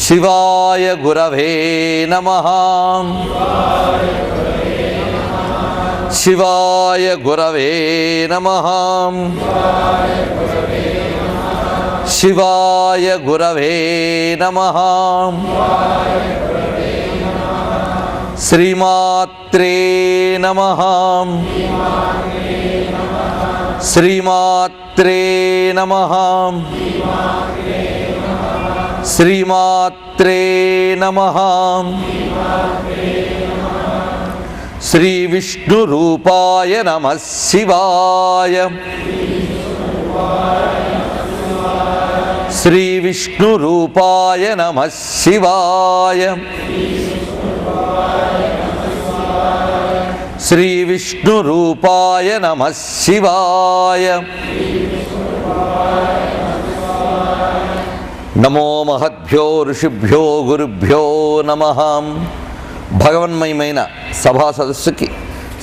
శివాయ గురవే నమః. శివాయ గురవే నమః. శివాయ గురవే నమః. శ్రీమాత్రే నమః. శ్రీమాత్రే నమః. శ్రీమాత్రే నమః. శ్రీ విష్ణు రూపాయ నమః శివాయ. శ్రీ విష్ణు రూపాయ నమః శివాయ. శ్రీ విష్ణు రూపాయ నమః శివాయ. నమో మహద్భ్యో ఋషిభ్యో గురుభ్యో నమః. భగవన్మయమైన సభా సదస్సుకి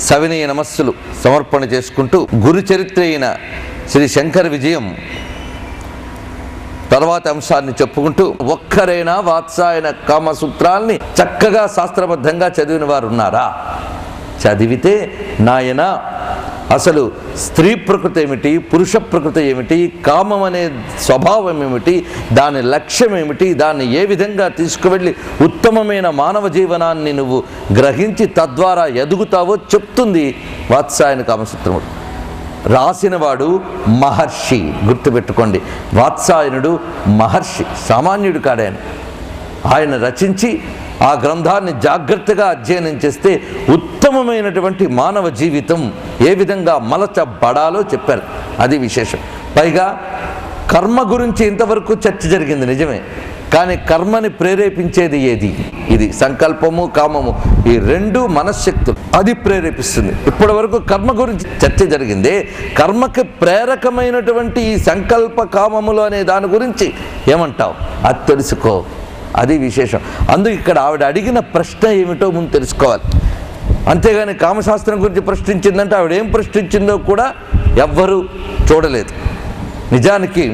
సవినయ నమస్సులు సమర్పణ చేసుకుంటూ గురు చరిత్ర అయిన శ్రీ శంకర విజయం తర్వాత అంశాన్ని చెప్పుకుంటూ, ఒక్కరైనా వాత్సాయన కామసూత్రాల్ని చక్కగా శాస్త్రబద్ధంగా చదివిన వారు ఉన్నారా? చదివితే నాయన అసలు స్త్రీ ప్రకృతి ఏమిటి, పురుష ప్రకృతి ఏమిటి, కామం అనే స్వభావం ఏమిటి, దాని లక్ష్యం ఏమిటి, దాన్ని ఏ విధంగా తీసుకువెళ్ళి ఉత్తమమైన మానవ జీవనాన్ని నువ్వు గ్రహించి తద్వారా ఎదుగుతావో చెప్తుంది వాత్సాయన కామసూత్రముడు. రాసినవాడు మహర్షి, గుర్తుపెట్టుకోండి. వాత్సాయనుడు మహర్షి, సామాన్యుడు కాడాయన. ఆయన రచించి ఆ గ్రంథాన్ని జాగ్రత్తగా అధ్యయనం చేస్తే ఉత్తమమైనటువంటి మానవ జీవితం ఏ విధంగా మలచబడాలో చెప్పారు. అది విశేషం. పైగా కర్మ గురించి ఇంతవరకు చర్చ జరిగింది నిజమే, కానీ కర్మని ప్రేరేపించేది ఏది? ఇది సంకల్పము కామము, ఈ రెండు మనశ్శక్తులు, అది ప్రేరేపిస్తుంది. ఇప్పటి వరకు కర్మ గురించి చర్చ జరిగింది. కర్మకి ప్రేరకమైనటువంటి ఈ సంకల్ప కామములు అనే దాని గురించి ఏమంటావు? అది తెలుసుకో, అది విశేషం. అందుకు ఇక్కడ ఆవిడ అడిగిన ప్రశ్న ఏమిటో ముందు తెలుసుకోవాలి. అంతేగాని కామశాస్త్రం గురించి ప్రశ్నించిందంటే ఆవిడ ఏం ప్రశ్నించిందో కూడా ఎవ్వరూ చూడలేదు. నిజానికి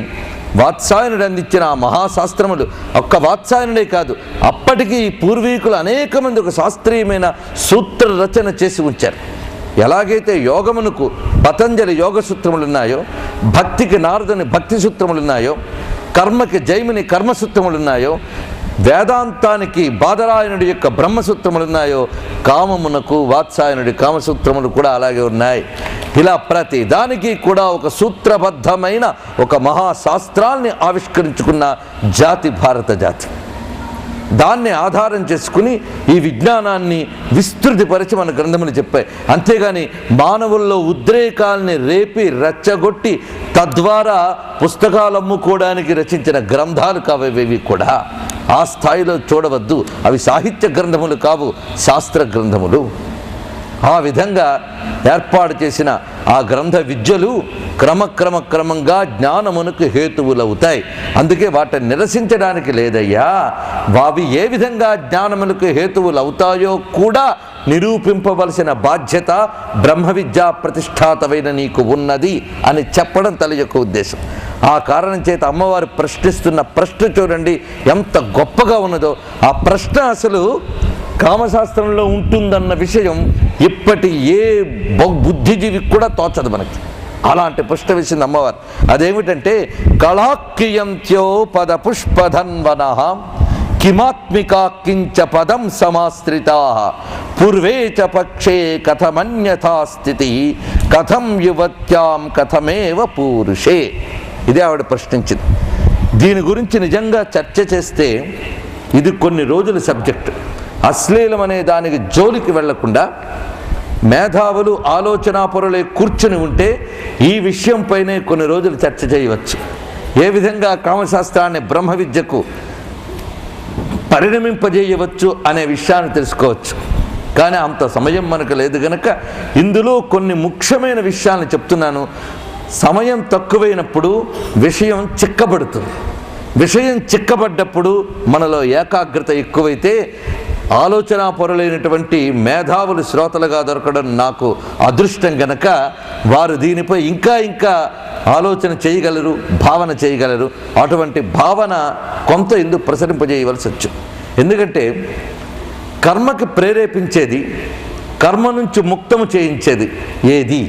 వాత్సాయనుడు అందించిన ఆ మహాశాస్త్రములు ఒక్క వాత్సాయనుడే కాదు, అప్పటికి పూర్వీకులు అనేక మంది ఒక శాస్త్రీయమైన సూత్ర రచన చేసి ఉంచారు. ఎలాగైతే యోగమునకు పతంజలి యోగ సూత్రములు ఉన్నాయో, భక్తికి నారదుని భక్తి సూత్రములు ఉన్నాయో, కర్మకి జైమిని కర్మసూత్రములు ఉన్నాయో, వేదాంతానికి బాదరాయనుడి యొక్క బ్రహ్మసూత్రములు ఉన్నాయో, కామమునకు వాత్సాయనుడి కామసూత్రములు కూడా అలాగే ఉన్నాయి. ఇలా ప్రతి దానికి కూడా ఒక సూత్రబద్ధమైన ఒక మహాశాస్త్రాల్ని ఆవిష్కరించుకున్న జాతి భారత జాతి. దాన్ని ఆధారం చేసుకుని ఈ విజ్ఞానాన్ని విస్తృతిపరిచి మన గ్రంథములు చెప్పాయి. అంతేగాని మానవుల్లో ఉద్రేకాల్ని రేపి రెచ్చగొట్టి తద్వారా పుస్తకాలు అమ్ముకోవడానికి రచించిన గ్రంథాలు కావేవి కూడా. ఆ స్థాయిలో చూడవద్దు. అవి సాహిత్య గ్రంథములు కావు, శాస్త్ర గ్రంథములు. ఆ విధంగా ఏర్పాటు చేసిన ఆ గ్రంథ విద్యలు క్రమంగా జ్ఞానమునకు హేతువులవుతాయి. అందుకే వాటిని నిరసించడానికి లేదయ్యా. అవి ఏ విధంగా జ్ఞానమునకు హేతువులు అవుతాయో కూడా నిరూపింపవలసిన బాధ్యత బ్రహ్మ విద్యా ప్రతిష్టాతమైన నీకు ఉన్నది అని చెప్పడం తల యొక్క ఉద్దేశం. ఆ కారణం చేత అమ్మవారు ప్రశ్నిస్తున్న ప్రశ్న చూడండి ఎంత గొప్పగా ఉన్నదో. ఆ ప్రశ్న అసలు కామశాస్త్రంలో ఉంటుందన్న విషయం ఇప్పటి ఏ బుద్ధిజీవికి కూడా తోచదు మనకి. అలాంటి ప్రశ్న వేసింది అమ్మవారు. అదేమిటంటే, కళాక్రియంత్యో పద పుష్పధన్వనః కిమాత్మికా కించ పదం సమాశ్రితా పూర్వే చ పక్షే కథమన్యథా స్థితి కథం యువత్యాం కథమేవ పూరుషే. ఇదే ఆవిడ ప్రశ్నించింది. దీని గురించి నిజంగా చర్చ చేస్తే ఇది కొన్ని రోజుల సబ్జెక్టు. అశ్లీలం అనే దానికి జోలికి వెళ్లకుండా మేధావులు ఆలోచనాపరులే కూర్చుని ఉంటే ఈ విషయంపైనే కొన్ని రోజులు చర్చ చేయవచ్చు. ఏ విధంగా కామశాస్త్రాన్ని బ్రహ్మ విద్యకు పరిణమింపజేయవచ్చు అనే విషయాన్ని తెలుసుకోవచ్చు. కానీ అంత సమయం మనకు లేదు గనక ఇందులో కొన్ని ముఖ్యమైన విషయాలను చెప్తున్నాను. సమయం తక్కువైనప్పుడు విషయం చిక్కబడుతుంది. విషయం చిక్కబడ్డప్పుడు మనలో ఏకాగ్రత ఎక్కువైతే ఆలోచనా పరులైనటువంటి మేధావులు శ్రోతలుగా దొరకడం నాకు అదృష్టం గనక వారు దీనిపై ఇంకా ఇంకా ఆలోచన చేయగలరు, భావన చేయగలరు. అటువంటి భావన కొంత ఎందుకు ప్రసరింపజేయవలసి వచ్చు. ఎందుకంటే కర్మకి ప్రేరేపించేది, కర్మ నుంచి ముక్తము చేయించేది ఏది?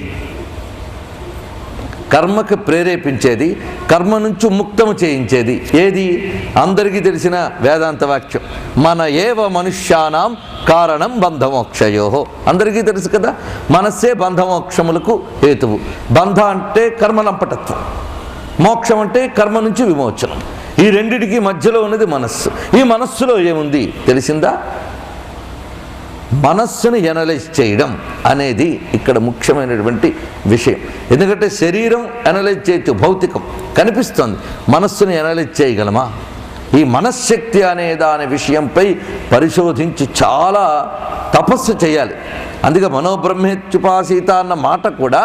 కర్మకి ప్రేరేపించేది, కర్మ నుంచి ముక్తము చేయించేది ఏది? అందరికీ తెలిసిన వేదాంత వాక్యం, మన ఏవ మనుష్యానాం కారణం బంధమోక్షయో. అందరికీ తెలుసు కదా, మనస్సే బంధమోక్షములకు హేతువు. బంధ అంటే కర్మలంపటత్వం, మోక్షం అంటే కర్మ నుంచి విమోచనం. ఈ రెండిటికి మధ్యలో ఉన్నది మనస్సు. ఈ మనస్సులో ఏముంది తెలిసిందా? మనస్సును ఎనలైజ్ చేయడం అనేది ఇక్కడ ముఖ్యమైనటువంటి విషయం. ఎందుకంటే శరీరం ఎనలైజ్ చేయొచ్చు, భౌతికం కనిపిస్తుంది. మనస్సును ఎనలైజ్ చేయగలమా? ఈ మనశ్శక్తి అనే దాని విషయంపై పరిశోధించి చాలా తపస్సు చేయాలి. అందుకే మనోబ్రహ్మేత్యుపాసీత అన్న మాట కూడా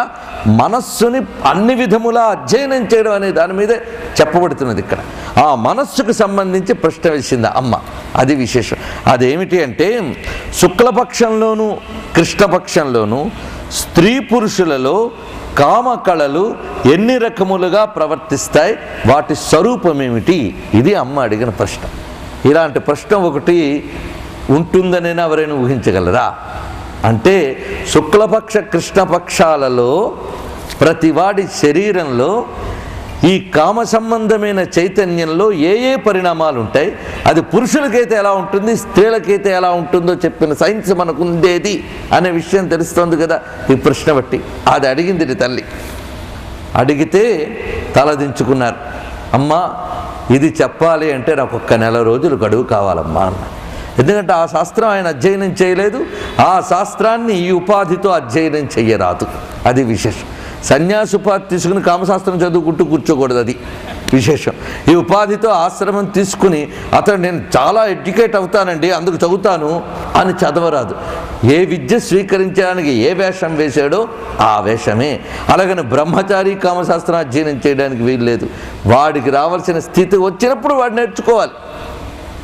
మనస్సుని అన్ని విధములా అధ్యయనం చేయడం అనే దాని మీదే చెప్పబడుతున్నది. ఇక్కడ ఆ మనస్సుకు సంబంధించి ప్రశ్న వేసింది అమ్మ. అది విశేషం. అదేమిటి అంటే, శుక్లపక్షంలోనూ కృష్ణపక్షంలోనూ స్త్రీ పురుషులలో కామకళలు ఎన్ని రకములుగా ప్రవర్తిస్తాయి, వాటి స్వరూపం ఏమిటి? ఇది అమ్మ అడిగిన ప్రశ్న. ఇలాంటి ప్రశ్న ఒకటి ఉంటుందనైనా ఎవరైనా ఊహించగలరా? అంటే శుక్లపక్ష కృష్ణపక్షాలలో ప్రతివాడి శరీరంలో ఈ కామ సంబంధమైన చైతన్యంలో ఏ ఏ పరిణామాలు ఉంటాయి, అది పురుషులకైతే ఎలా ఉంటుంది, స్త్రీలకైతే ఎలా ఉంటుందో చెప్పిన సైన్స్ మనకు ఉండేది అనే విషయం తెలుస్తుంది కదా ఈ ప్రశ్న బట్టి. అది అడిగింది తల్లి. అడిగితే తలదించుకున్నారు. అమ్మా, ఇది చెప్పాలి అంటే నాకు 1 నెల రోజులు గడువు కావాలమ్మా అన్న. ఎందుకంటే ఆ శాస్త్రం ఆయన అధ్యయనం చేయలేదు, ఆ శాస్త్రాన్ని ఈ ఉపాధితో అధ్యయనం చెయ్యరాదు. అది విశేషం. సన్యాసుపాధి తీసుకుని కామశాస్త్రం చదువుకుంటూ కూర్చోకూడదు, అది విశేషం. ఈ ఉపాధితో ఆశ్రమం తీసుకుని అతను నేను చాలా ఎడ్యుకేట్ అవుతానండి అందుకు చదువుతాను అని చదవరాదు. ఏ విద్య స్వీకరించడానికి ఏ వేషం వేశాడో ఆ వేషమే. అలాగని బ్రహ్మచారి కామశాస్త్రం అధ్యయనం చేయడానికి వీల్లేదు. వాడికి రావాల్సిన స్థితి వచ్చినప్పుడు వాడు నేర్చుకోవాలి.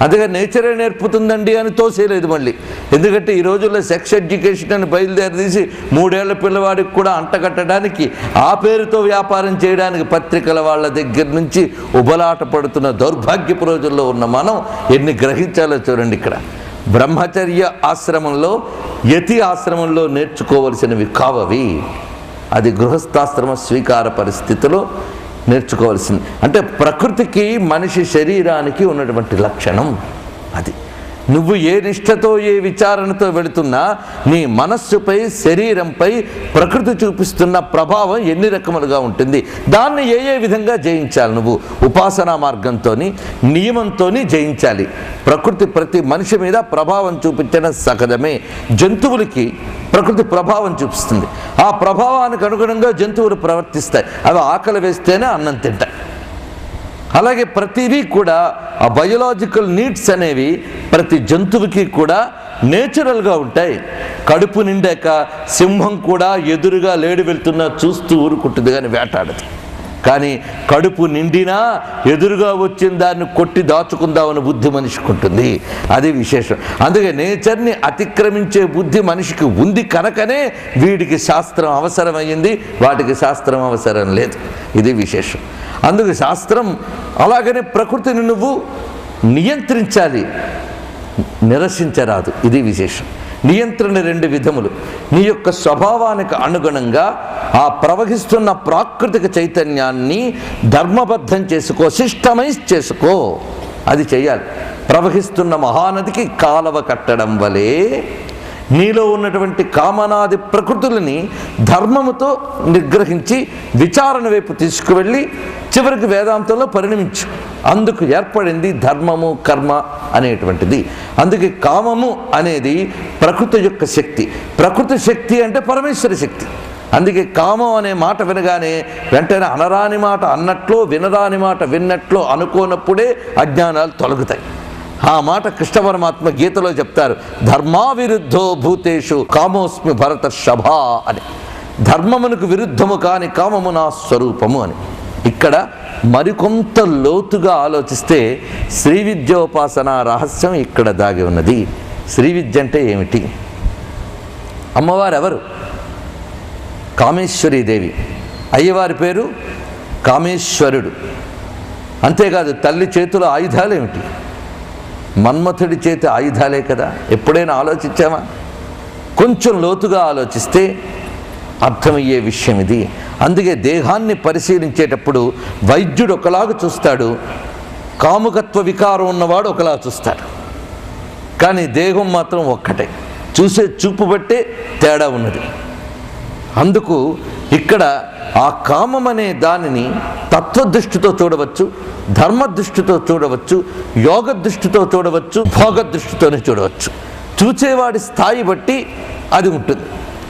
అందుకే నేచరే నేర్పుతుందండి అని తోసేయలేదు మళ్ళీ. ఎందుకంటే ఈ రోజుల్లో సెక్స్ ఎడ్యుకేషన్ అని బయలుదేరదీసి 3 ఏళ్ల పిల్లవాడికి కూడా అంటగట్టడానికి, ఆ పేరుతో వ్యాపారం చేయడానికి పత్రికల వాళ్ళ దగ్గర నుంచి ఉబలాట పడుతున్న దౌర్భాగ్యపు రోజుల్లో ఉన్న మనం ఎన్ని గ్రహించాలో చూడండి. ఇక్కడ బ్రహ్మచర్య ఆశ్రమంలో, యతి ఆశ్రమంలో నేర్చుకోవలసినవి కావవి. అది గృహస్థాశ్రమ స్వీకార పరిస్థితిలో నేర్చుకోవాల్సింది. అంటే ప్రకృతికి మనిషి శరీరానికి ఉన్నటువంటి లక్షణం అది. నువ్వు ఏ నిష్ఠతో ఏ విచారణతో వెళుతున్నా నీ మనస్సుపై శరీరంపై ప్రకృతి చూపిస్తున్న ప్రభావం ఎన్ని రకములుగా ఉంటుంది, దాన్ని ఏ ఏ విధంగా జయించాలి. నువ్వు ఉపాసనా మార్గంతో నియమంతో జయించాలి. ప్రకృతి ప్రతి మనిషి మీద ప్రభావం చూపించడం సహజమే. జంతువులకి ప్రకృతి ప్రభావం చూపిస్తుంది. ఆ ప్రభావానికి అనుగుణంగా జంతువులు ప్రవర్తిస్తాయి. అవి ఆకలి వేస్తేనే అన్నం తింటాయి. అలాగే ప్రతిదీ కూడా ఆ బయోలాజికల్ నీడ్స్ అనేవి ప్రతి జంతువుకి కూడా నేచురల్గా ఉంటాయి. కడుపు నిండాక సింహం కూడా ఎదురుగా లేడి వెళ్తున్నా చూస్తూ ఊరుకుంటుంది కానీ వేటాడదు. కానీ కడుపు నిండినా ఎదురుగా వచ్చిన దాన్ని కొట్టి దాచుకుందామని బుద్ధి మనిషికి ఉంటుంది. అది విశేషం. అందుకే నేచర్ని అతిక్రమించే బుద్ధి మనిషికి ఉంది కనుకనే వీడికి శాస్త్రం అవసరమైంది, వాటికి శాస్త్రం అవసరం లేదు. ఇది విశేషం. అందుకు శాస్త్రం అలాగనే ప్రకృతిని నువ్వు నియంత్రించాలి, నిరసించరాదు. ఇది విశేషం. నియంత్రణ 2 విధములు. నీ యొక్క స్వభావానికి అనుగుణంగా ఆ ప్రవహిస్తున్న ప్రాకృతిక చైతన్యాన్ని ధర్మబద్ధం చేసుకో, సిస్టమైజ్ చేసుకో. అది చేయాలి. ప్రవహిస్తున్న మహానదికి కాలవ కట్టడం వలె నీలో ఉన్నటువంటి కామనాది ప్రకృతులని ధర్మముతో నిగ్రహించి విచారణ వైపు తీసుకువెళ్ళి చివరికి వేదాంతంలో పరిణమించు. అందుకు ఏర్పడింది ధర్మము కర్మ అనేటువంటిది. అందుకే కామము అనేది ప్రకృతి యొక్క శక్తి. ప్రకృతి శక్తి అంటే పరమేశ్వర శక్తి. అందుకే కామం అనే మాట వినగానే వెంటనే అనరాని మాట అన్నట్లో, వినరాని మాట విన్నట్లో అనుకోనప్పుడే అజ్ఞానాలు తొలగుతాయి. ఆ మాట కృష్ణ పరమాత్మ గీతలో చెప్తారు, ధర్మావిరుద్ధో భూతేషు కామోస్మి భరతర్షభ అని. ధర్మమునకు విరుద్ధము కాని కామము నా స్వరూపము అని. ఇక్కడ మరికొంత లోతుగా ఆలోచిస్తే శ్రీ విద్యోపాసన రహస్యం ఇక్కడ దాగి ఉన్నది. శ్రీ విద్య అంటే ఏమిటి? అమ్మవారు ఎవరు? కామేశ్వరీదేవి. అయ్యవారి పేరు కామేశ్వరుడు. అంతేకాదు తల్లి చేతిలో ఆయుధాలు ఏమిటి? మన్మథుడి చేతి ఆయుధాలే కదా. ఎప్పుడైనా ఆలోచించామా? కొంచెం లోతుగా ఆలోచిస్తే అర్థమయ్యే విషయం ఇది. అందుకే దేహాన్ని పరిశీలించేటప్పుడు వైద్యుడు ఒకలాగా చూస్తాడు, కాముకత్వ వికారం ఉన్నవాడు ఒకలా చూస్తాడు. కానీ దేహం మాత్రం ఒక్కటే, చూసే చూపు బట్టే తేడా ఉన్నది. అందుకు ఇక్కడ ఆ కామం అనే దానిని తత్వదృష్టితో చూడవచ్చు, ధర్మదృష్టితో చూడవచ్చు, యోగ దృష్టితో చూడవచ్చు, భోగ దృష్టితోనే చూడవచ్చు. చూచేవాడి స్థాయి బట్టి అది ఉంటుంది.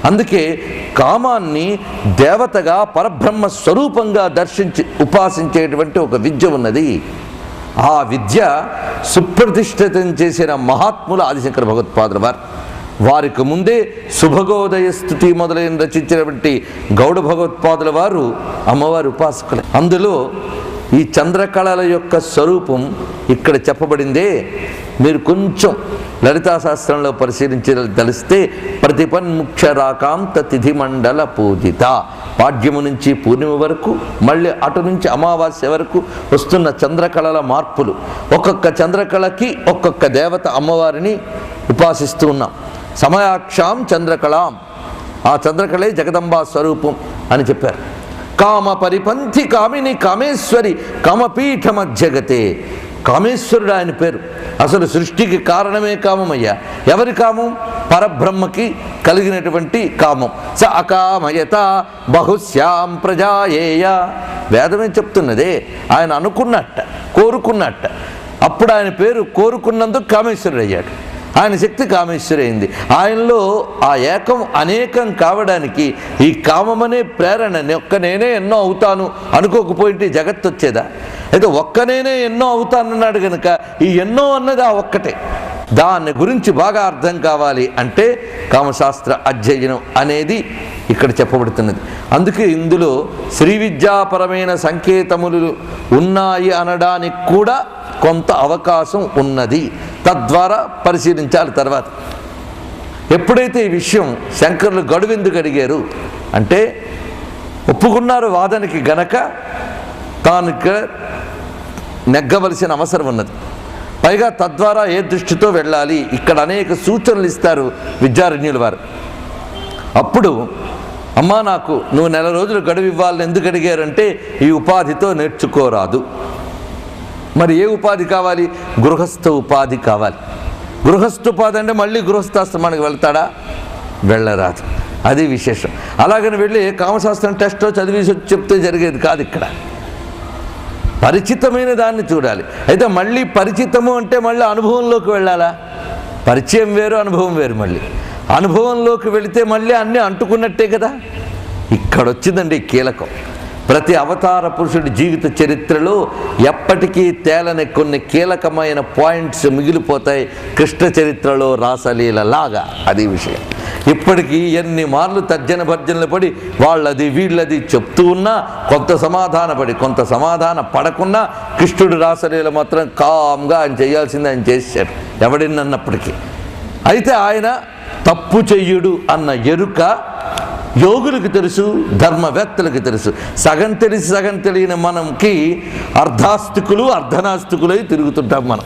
అందుకే కామాన్ని దేవతగా పరబ్రహ్మ స్వరూపంగా దర్శించి ఉపాసించేటువంటి ఒక విద్య ఉన్నది. ఆ విద్య సుప్రతిష్ఠితం చేసిన మహాత్ములు ఆదిశంకర భగవత్పాదుల వారు. వారికి ముందే శుభగోదయ స్తుతి మొదలైన రచించినటువంటి గౌడ భగవత్పాదుల వారు అమ్మవారి ఉపాసకులే. అందులో ఈ చంద్రకళల యొక్క స్వరూపం ఇక్కడ చెప్పబడిందే. మీరు కొంచెం లలితా శాస్త్రంలో పరిశీలించదలిస్తే ప్రతిపన్ముక్షరాకాంత తిథి మండల పూజిత, పాడ్యము నుంచి పూర్ణిమ వరకు, మళ్ళీ అటు నుంచి అమావాస్య వరకు వస్తున్న చంద్రకళల మార్పులు. ఒక్కొక్క చంద్రకళకి ఒక్కొక్క దేవత అమ్మవారిని ఉపాసిస్తూ ఉన్నాం. సమయాక్షాం చంద్రకళాం, ఆ చంద్రకళే జగదంబా స్వరూపం అని చెప్పారు. కామ పరిపంథి కామిని కామేశ్వరి కామపీఠ మధ్యగతే. కామేశ్వరుడు ఆయన పేరు. అసలు సృష్టికి కారణమే కామమయ్యా. ఎవరి కామం? పరబ్రహ్మకి కలిగినటువంటి కామం. స అకామయత బహుశ్యాం ప్రజాయేయ. వేదమే చెప్తున్నదే. ఆయన అనుకున్నట్ట, కోరుకున్నట్ట. అప్పుడు ఆయన పేరు కోరుకున్నందుకు కామేశ్వరుడు అయ్యాడు. ఆయన శక్తి కామేశ్వరి అయింది. ఆయనలో ఆ ఏకం అనేకం కావడానికి ఈ కామమనే ప్రేరణ. ఒక్క నేనే ఎన్నో అవుతాను అనుకోకపోయింటే జగత్తు వచ్చేదా? అయితే ఒక్క నేనే ఎన్నో అవుతానన్నాడు కనుక ఈ ఎన్నో అన్నది ఆ ఒక్కటే. దాన్ని గురించి బాగా అర్థం కావాలి అంటే కామశాస్త్ర అధ్యయనం అనేది ఇక్కడ చెప్పబడుతున్నది. అందుకే ఇందులో శ్రీ విద్యాపరమైన సంకేతములు ఉన్నాయి అనడానికి కూడా కొంత అవకాశం ఉన్నది. తద్వారా పరిశీలించాలి. తర్వాత ఎప్పుడైతే ఈ విషయం శంకరులు గడువెందుకు అడిగారు అంటే ఒప్పుకున్నారు వాదనకి గనక తాను నెగ్గవలసిన అవసరం ఉన్నది. పైగా తద్వారా ఏ దృష్టితో వెళ్ళాలి ఇక్కడ అనేక సూచనలు ఇస్తారు విద్యారణ్యుల వారు. అప్పుడు అమ్మా నాకు నువ్వు నెల రోజులు గడువు ఇవ్వాలని ఎందుకు అడిగారంటే ఈ ఉపాధితో నేర్చుకోరాదు. మరి ఏ ఉపాధి కావాలి? గృహస్థ ఉపాధి కావాలి. గృహస్థ ఉపాధి అంటే మళ్ళీ గృహస్థాశ్రమానికి వెళ్తాడా? వెళ్ళరాదు. అది విశేషం. అలాగని వెళ్ళి కామశాస్త్రం టెస్ట్లో చదివి చెప్తే జరిగేది కాదు. ఇక్కడ పరిచితమైన దాన్ని చూడాలి. అయితే మళ్ళీ పరిచితము అంటే మళ్ళీ అనుభవంలోకి వెళ్ళాలా? పరిచయం వేరు, అనుభవం వేరు. మళ్ళీ అనుభవంలోకి వెళితే మళ్ళీ అన్నీ అంటుకున్నట్టే కదా. ఇక్కడ వచ్చిందండి కీలకం. ప్రతి అవతార పురుషుడి జీవిత చరిత్రలో ఎప్పటికీ తేలని కొన్ని కీలకమైన పాయింట్స్ మిగిలిపోతాయి. కృష్ణ చరిత్రలో రాసలీలలాగా. అది విషయం. ఇప్పటికీ ఎన్ని మార్లు తర్జన భర్జనలు పడి వాళ్ళది వీళ్ళది చెప్తూ ఉన్నా కొంత సమాధాన పడి కొంత సమాధాన పడకున్నా కృష్ణుడు రాసలీల మాత్రం కామ్గా ఆయన చేయాల్సింది ఆయన చేశాడు ఎవడిన్నప్పటికీ. అయితే ఆయన తప్పు చెయ్యుడు అన్న ఎరుక యోగులకు తెలుసు, ధర్మవేత్తలకు తెలుసు. సగం తెలిసి సగం తెలియని మనకి అర్ధాస్తికులు అర్ధనాస్తికులై తిరుగుతుంటాం. మనం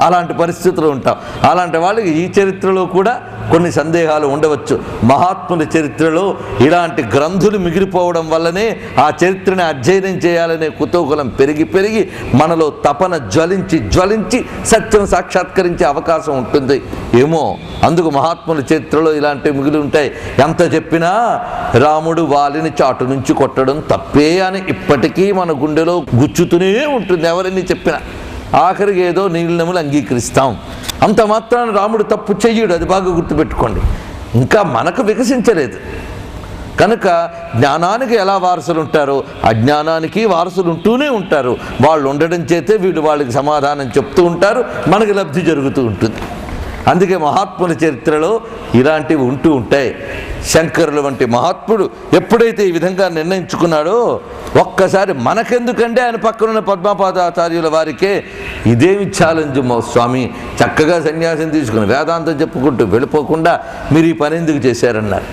అలాంటి పరిస్థితులు ఉంటాం. అలాంటి వాళ్ళకి ఈ చరిత్రలో కూడా కొన్ని సందేహాలు ఉండవచ్చు. మహాత్ముల చరిత్రలో ఇలాంటి గ్రంథులు మిగిలిపోవడం వల్లనే ఆ చరిత్రని అధ్యయనం చేయాలనే కుతూహలం పెరిగి పెరిగి మనలో తపన జ్వలించి జ్వలించి సత్యం సాక్షాత్కరించే అవకాశం ఉంటుంది ఏమో. అందుకు మహాత్ముల చరిత్రలో ఇలాంటివి మిగిలి ఉంటాయి. ఎంత చెప్పినా రాముడు వాలిని చాటు నుంచి కొట్టడం తప్పే అని ఇప్పటికీ మన గుండెలో గుచ్చుతూనే ఉంటుంది ఎవరిని చెప్పినా. ఆఖరికి ఏదో నీళ్ళనములు అంగీకరిస్తాం. అంత మాత్రాన రాముడు తప్పు చెయ్యడు. అది బాగా గుర్తుపెట్టుకోండి. ఇంకా మనకు వికసించలేదు కనుక జ్ఞానానికి ఎలా వారసులు ఉంటారో అజ్ఞానానికి వారసులు ఉంటూనే ఉంటారు. వాళ్ళు ఉండడం చేతే వీళ్ళు వాళ్ళకి సమాధానం చెప్తూ ఉంటారు. మనకి లబ్ధి జరుగుతూ ఉంటుంది. అందుకే మహాత్ముల చరిత్రలో ఇలాంటివి ఉంటూ ఉంటాయి. శంకరుల వంటి మహాత్ముడు ఎప్పుడైతే ఈ విధంగా నిర్ణయించుకున్నాడో ఒక్కసారి మనకెందుకంటే ఆయన పక్కనున్న పద్మపాదాచార్యుల వారికే ఇదేమి ఛాలెంజ్ స్వామి, చక్కగా సన్యాసం తీసుకుని వేదాంతం చెప్పుకుంటూ వెళ్ళిపోకుండా మీరు ఈ పని ఎందుకు చేశారన్నారు.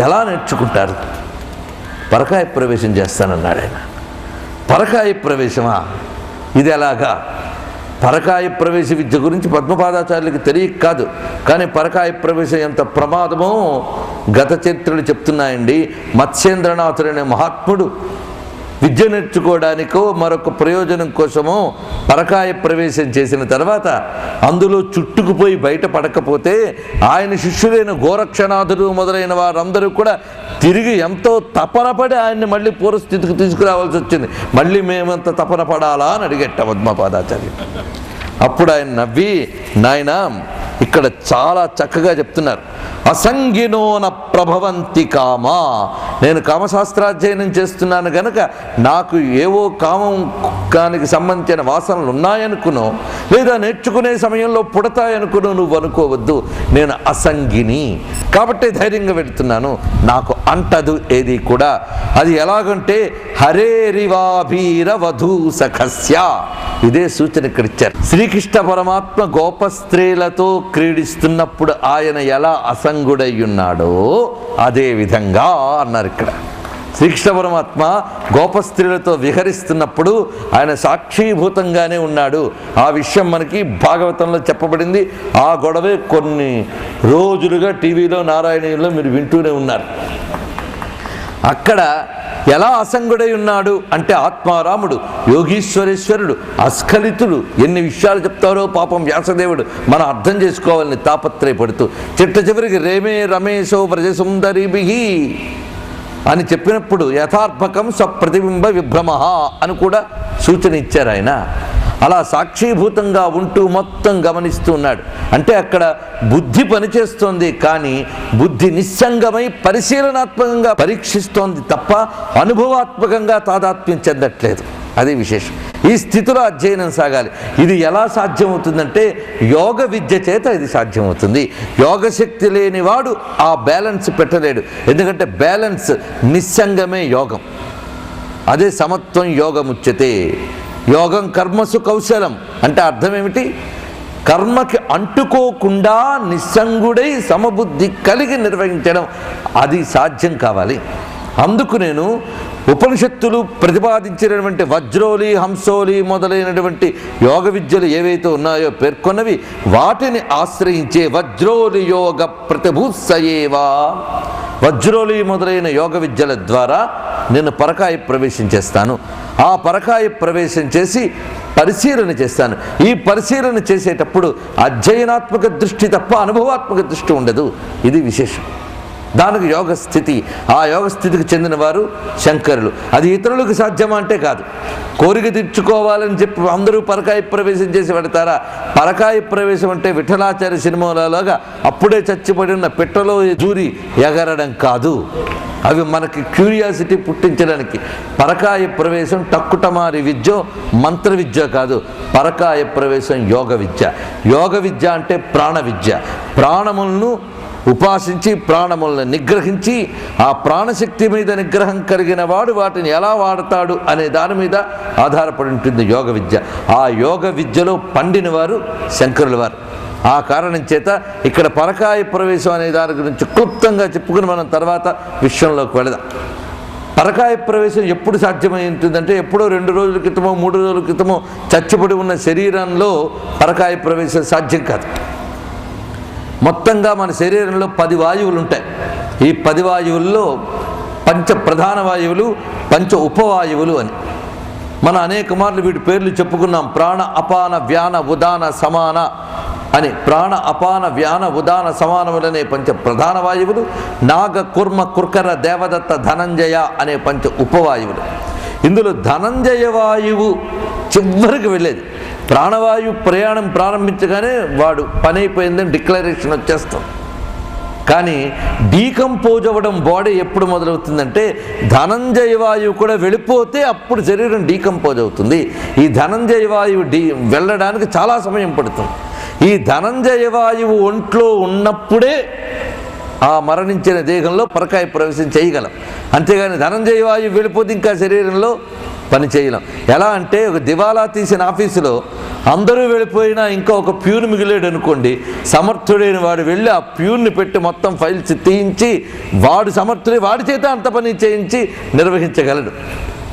ఎలా నేర్చుకుంటారు? పరకాయ ప్రవేశం చేస్తానన్నాడు ఆయన. పరకాయ ప్రవేశమా? ఇది ఎలాగా? పరకాయ ప్రవేశ విద్య గురించి పద్మపాదాచార్యులకి తెలియక కాదు, కానీ పరకాయ ప్రవేశం ఎంత ప్రమాదమో గత చరిత్రలు చెప్తున్నాయండి. మత్స్యేంద్రనాథుడనే మహాత్ముడు విద్య నేర్చుకోవడానికో మరొక ప్రయోజనం కోసమో పరకాయ ప్రవేశం చేసిన తర్వాత అందులో చుట్టుకుపోయి బయటపడకపోతే ఆయన శిష్యులైన గోరక్షనాథుడు మొదలైన వారందరూ కూడా తిరిగి ఎంతో తపన పడి ఆయన్ని మళ్ళీ పూర్వస్థితికి తీసుకురావాల్సి వచ్చింది. మళ్ళీ మేమంత తపన పడాలా అని అడిగట్ట పద్మపాదాచార్యుడు. అప్పుడు ఆయన నవ్వి, నాయనా ఇక్కడ చాలా చక్కగా చెప్తున్నారు, అసంగినోన ప్రభవంతి కామా. నేను కామశాస్త్రాధ్యయనం చేస్తున్నాను గనక నాకు ఏవో కామానికి సంబంధించిన వాసనలు ఉన్నాయనుకునో లేదా నేర్చుకునే సమయంలో పుడతాయనుకునో నువ్వు అనుకోవద్దు. నేను అసంగిని కాబట్టి ధైర్యంగా పెడుతున్నాను, నాకు అంటదు ఏది కూడా. అది ఎలాగంటే హరేరివాభీర వధూసఖస్య, ఇదే సూచన ఇక్కడ ఇచ్చారు. శ్రీకృష్ణ పరమాత్మ గోప స్త్రీలతో క్రీడిస్తున్నప్పుడు ఆయన ఎలా అసంగుడయ్యున్నాడో అదే విధంగా అన్నారు ఇక్కడ. శ్రీకృష్ణ పరమాత్మ గోపస్త్రీలతో విహరిస్తున్నప్పుడు ఆయన సాక్షీభూతంగానే ఉన్నాడు. ఆ విషయం మనకి భాగవతంలో చెప్పబడింది. ఆ గొడవే కొన్ని రోజులుగా టీవీలో నారాయణీయంలో మీరు వింటూనే ఉన్నారు. అక్కడ ఎలా అసంగుడై ఉన్నాడు అంటే ఆత్మారాముడు, యోగీశ్వరేశ్వరుడు, అస్ఖలితుడు ఎన్ని విషయాలు చెప్తారో పాపం వ్యాసదేవుడు మనం అర్థం చేసుకోవాలని తాపత్రయపడుతూ చిట్ట చివరికి రేమే రమేశో వ్రజసుందరిభిః అని చెప్పినప్పుడు యథార్పకం స్వప్రతిబింబ విభ్రమ అని కూడా సూచన ఇచ్చారు ఆయన. అలా సాక్షీభూతంగా ఉంటూ మొత్తం గమనిస్తూ ఉన్నాడు. అంటే అక్కడ బుద్ధి పనిచేస్తోంది, కానీ బుద్ధి నిస్సంగమై పరిశీలనాత్మకంగా పరీక్షిస్తోంది తప్ప అనుభవాత్మకంగా తాదాత్మ్యం చెందట్లేదు. అది విశేషం. ఈ స్థితిలో అధ్యయనం సాగాలి. ఇది ఎలా సాధ్యమవుతుందంటే యోగ విద్య చేత ఇది సాధ్యమవుతుంది. యోగశక్తి లేనివాడు ఆ బ్యాలెన్స్ పెట్టలేడు. ఎందుకంటే బ్యాలెన్స్ నిస్సంగమే యోగం. అదే సమత్వం యోగముచ్యతే. యోగం కర్మసు కౌశలం అంటే అర్థం ఏమిటి? కర్మకి అంటుకోకుండా నిస్సంగుడై సమబుద్ధి కలిగి నిర్వహించడం, అది సాధ్యం కావాలి. అందుకు నేను ఉపనిషత్తులు ప్రతిపాదించినటువంటి వజ్రోలి, హంసోలి మొదలైనటువంటి యోగ విద్యలు ఏవైతే ఉన్నాయో పేర్కొన్నవి, వాటిని ఆశ్రయించే వజ్రోలి యోగ ప్రతిభూత్సయేవా, వజ్రోలి మొదలైన యోగ విద్యల ద్వారా నేను పరకాయ ప్రవేశం చేస్తాను. ఆ పరకాయ ప్రవేశం చేసి పరిశీలన చేస్తాను. ఈ పరిశీలన చేసేటప్పుడు అధ్యయనాత్మక దృష్టి తప్ప అనుభవాత్మక దృష్టి ఉండదు. ఇది విశేషం. దానికి యోగ స్థితి. ఆ యోగ స్థితికి చెందిన వారు శంకరులు. అది ఇతరులకు సాధ్యమా అంటే కాదు. కోరిక తీర్చుకోవాలని చెప్పి అందరూ పరకాయ ప్రవేశం చేసి పెడతారా? పరకాయ ప్రవేశం అంటే విఠలాచార్య సినిమాలలాగా అప్పుడే చచ్చిపడి ఉన్న పిట్టలో జూరి ఎగరడం కాదు. అవి మనకి క్యూరియాసిటీ పుట్టించడానికి. పరకాయ ప్రవేశం టక్కుటమారి విద్య, మంత్ర విద్య కాదు. పరకాయ ప్రవేశం యోగ విద్య. యోగ విద్య అంటే ప్రాణ విద్య. ప్రాణములను ఉపాసించి ప్రాణములను నిగ్రహించి ఆ ప్రాణశక్తి మీద నిగ్రహం కలిగిన వాడు వాటిని ఎలా వాడతాడు అనే దాని మీద ఆధారపడి ఉంటుంది యోగ విద్య. ఆ యోగ విద్యలో పండిన వారు శంకరుల వారు. ఆ కారణం చేత ఇక్కడ పరకాయ ప్రవేశం అనే దాని గురించి క్లుప్తంగా చెప్పుకుని మనం తర్వాత విషయంలోకి వెళదాం. పరకాయ ప్రవేశం ఎప్పుడు సాధ్యమై ఉంటుందంటే ఎప్పుడో 2 రోజుల క్రితమో 3 రోజుల క్రితమో చచ్చిపడి ఉన్న శరీరంలో పరకాయ ప్రవేశం సాధ్యం కాదు. మొత్తంగా మన శరీరంలో 10 వాయువులు ఉంటాయి. ఈ 10 వాయువుల్లో పంచ ప్రధాన వాయువులు, పంచ ఉపవాయువులు అని మనం అనేక మార్లు వీటి పేర్లు చెప్పుకున్నాం. ప్రాణ, అపాన, వ్యాన, ఉదాన, సమాన అని. ప్రాణ, అపాన, వ్యాన, ఉదాన, సమానములనే పంచ ప్రధాన వాయువులు, నాగ, కుర్మ, కుర్కర, దేవదత్త, ధనంజయ అనే పంచ ఉపవాయువులు. ఇందులో ధనంజయ వాయువు చివరికి వెళ్ళేది. ప్రాణవాయువు ప్రయాణం ప్రారంభించగానే వాడు పని అయిపోయిందని డిక్లరేషన్ వచ్చేస్తాం. కానీ డీకంపోజ్ అవ్వడం బాడీ ఎప్పుడు మొదలవుతుందంటే ధనంజయ వాయువు కూడా వెళ్ళిపోతే అప్పుడు శరీరం డీకంపోజ్ అవుతుంది. ఈ ధనంజయ వాయువు వెళ్ళడానికి చాలా సమయం పడుతుంది. ఈ ధనంజయ వాయువు ఒంట్లో ఉన్నప్పుడే ఆ మరణించిన దేహంలో పరకాయ ప్రవేశం చేయగలం. అంతేగాని ధనంజయ వాయువు వెళ్ళిపోతే ఇంకా శరీరంలో పని చేయలేం. ఎలా అంటే ఒక దివాలా తీసిన ఆఫీసులో అందరూ వెళ్ళిపోయినా ఇంకా ఒక ప్యూన్ మిగిలేడు అనుకోండి, సమర్థుడైన వాడు వెళ్ళి ఆ ప్యూన్ని పెట్టి మొత్తం ఫైల్స్ తీయించి వాడు సమర్థుడే, వాడి చేత అంత పని చేయించి నిర్వహించగలడు.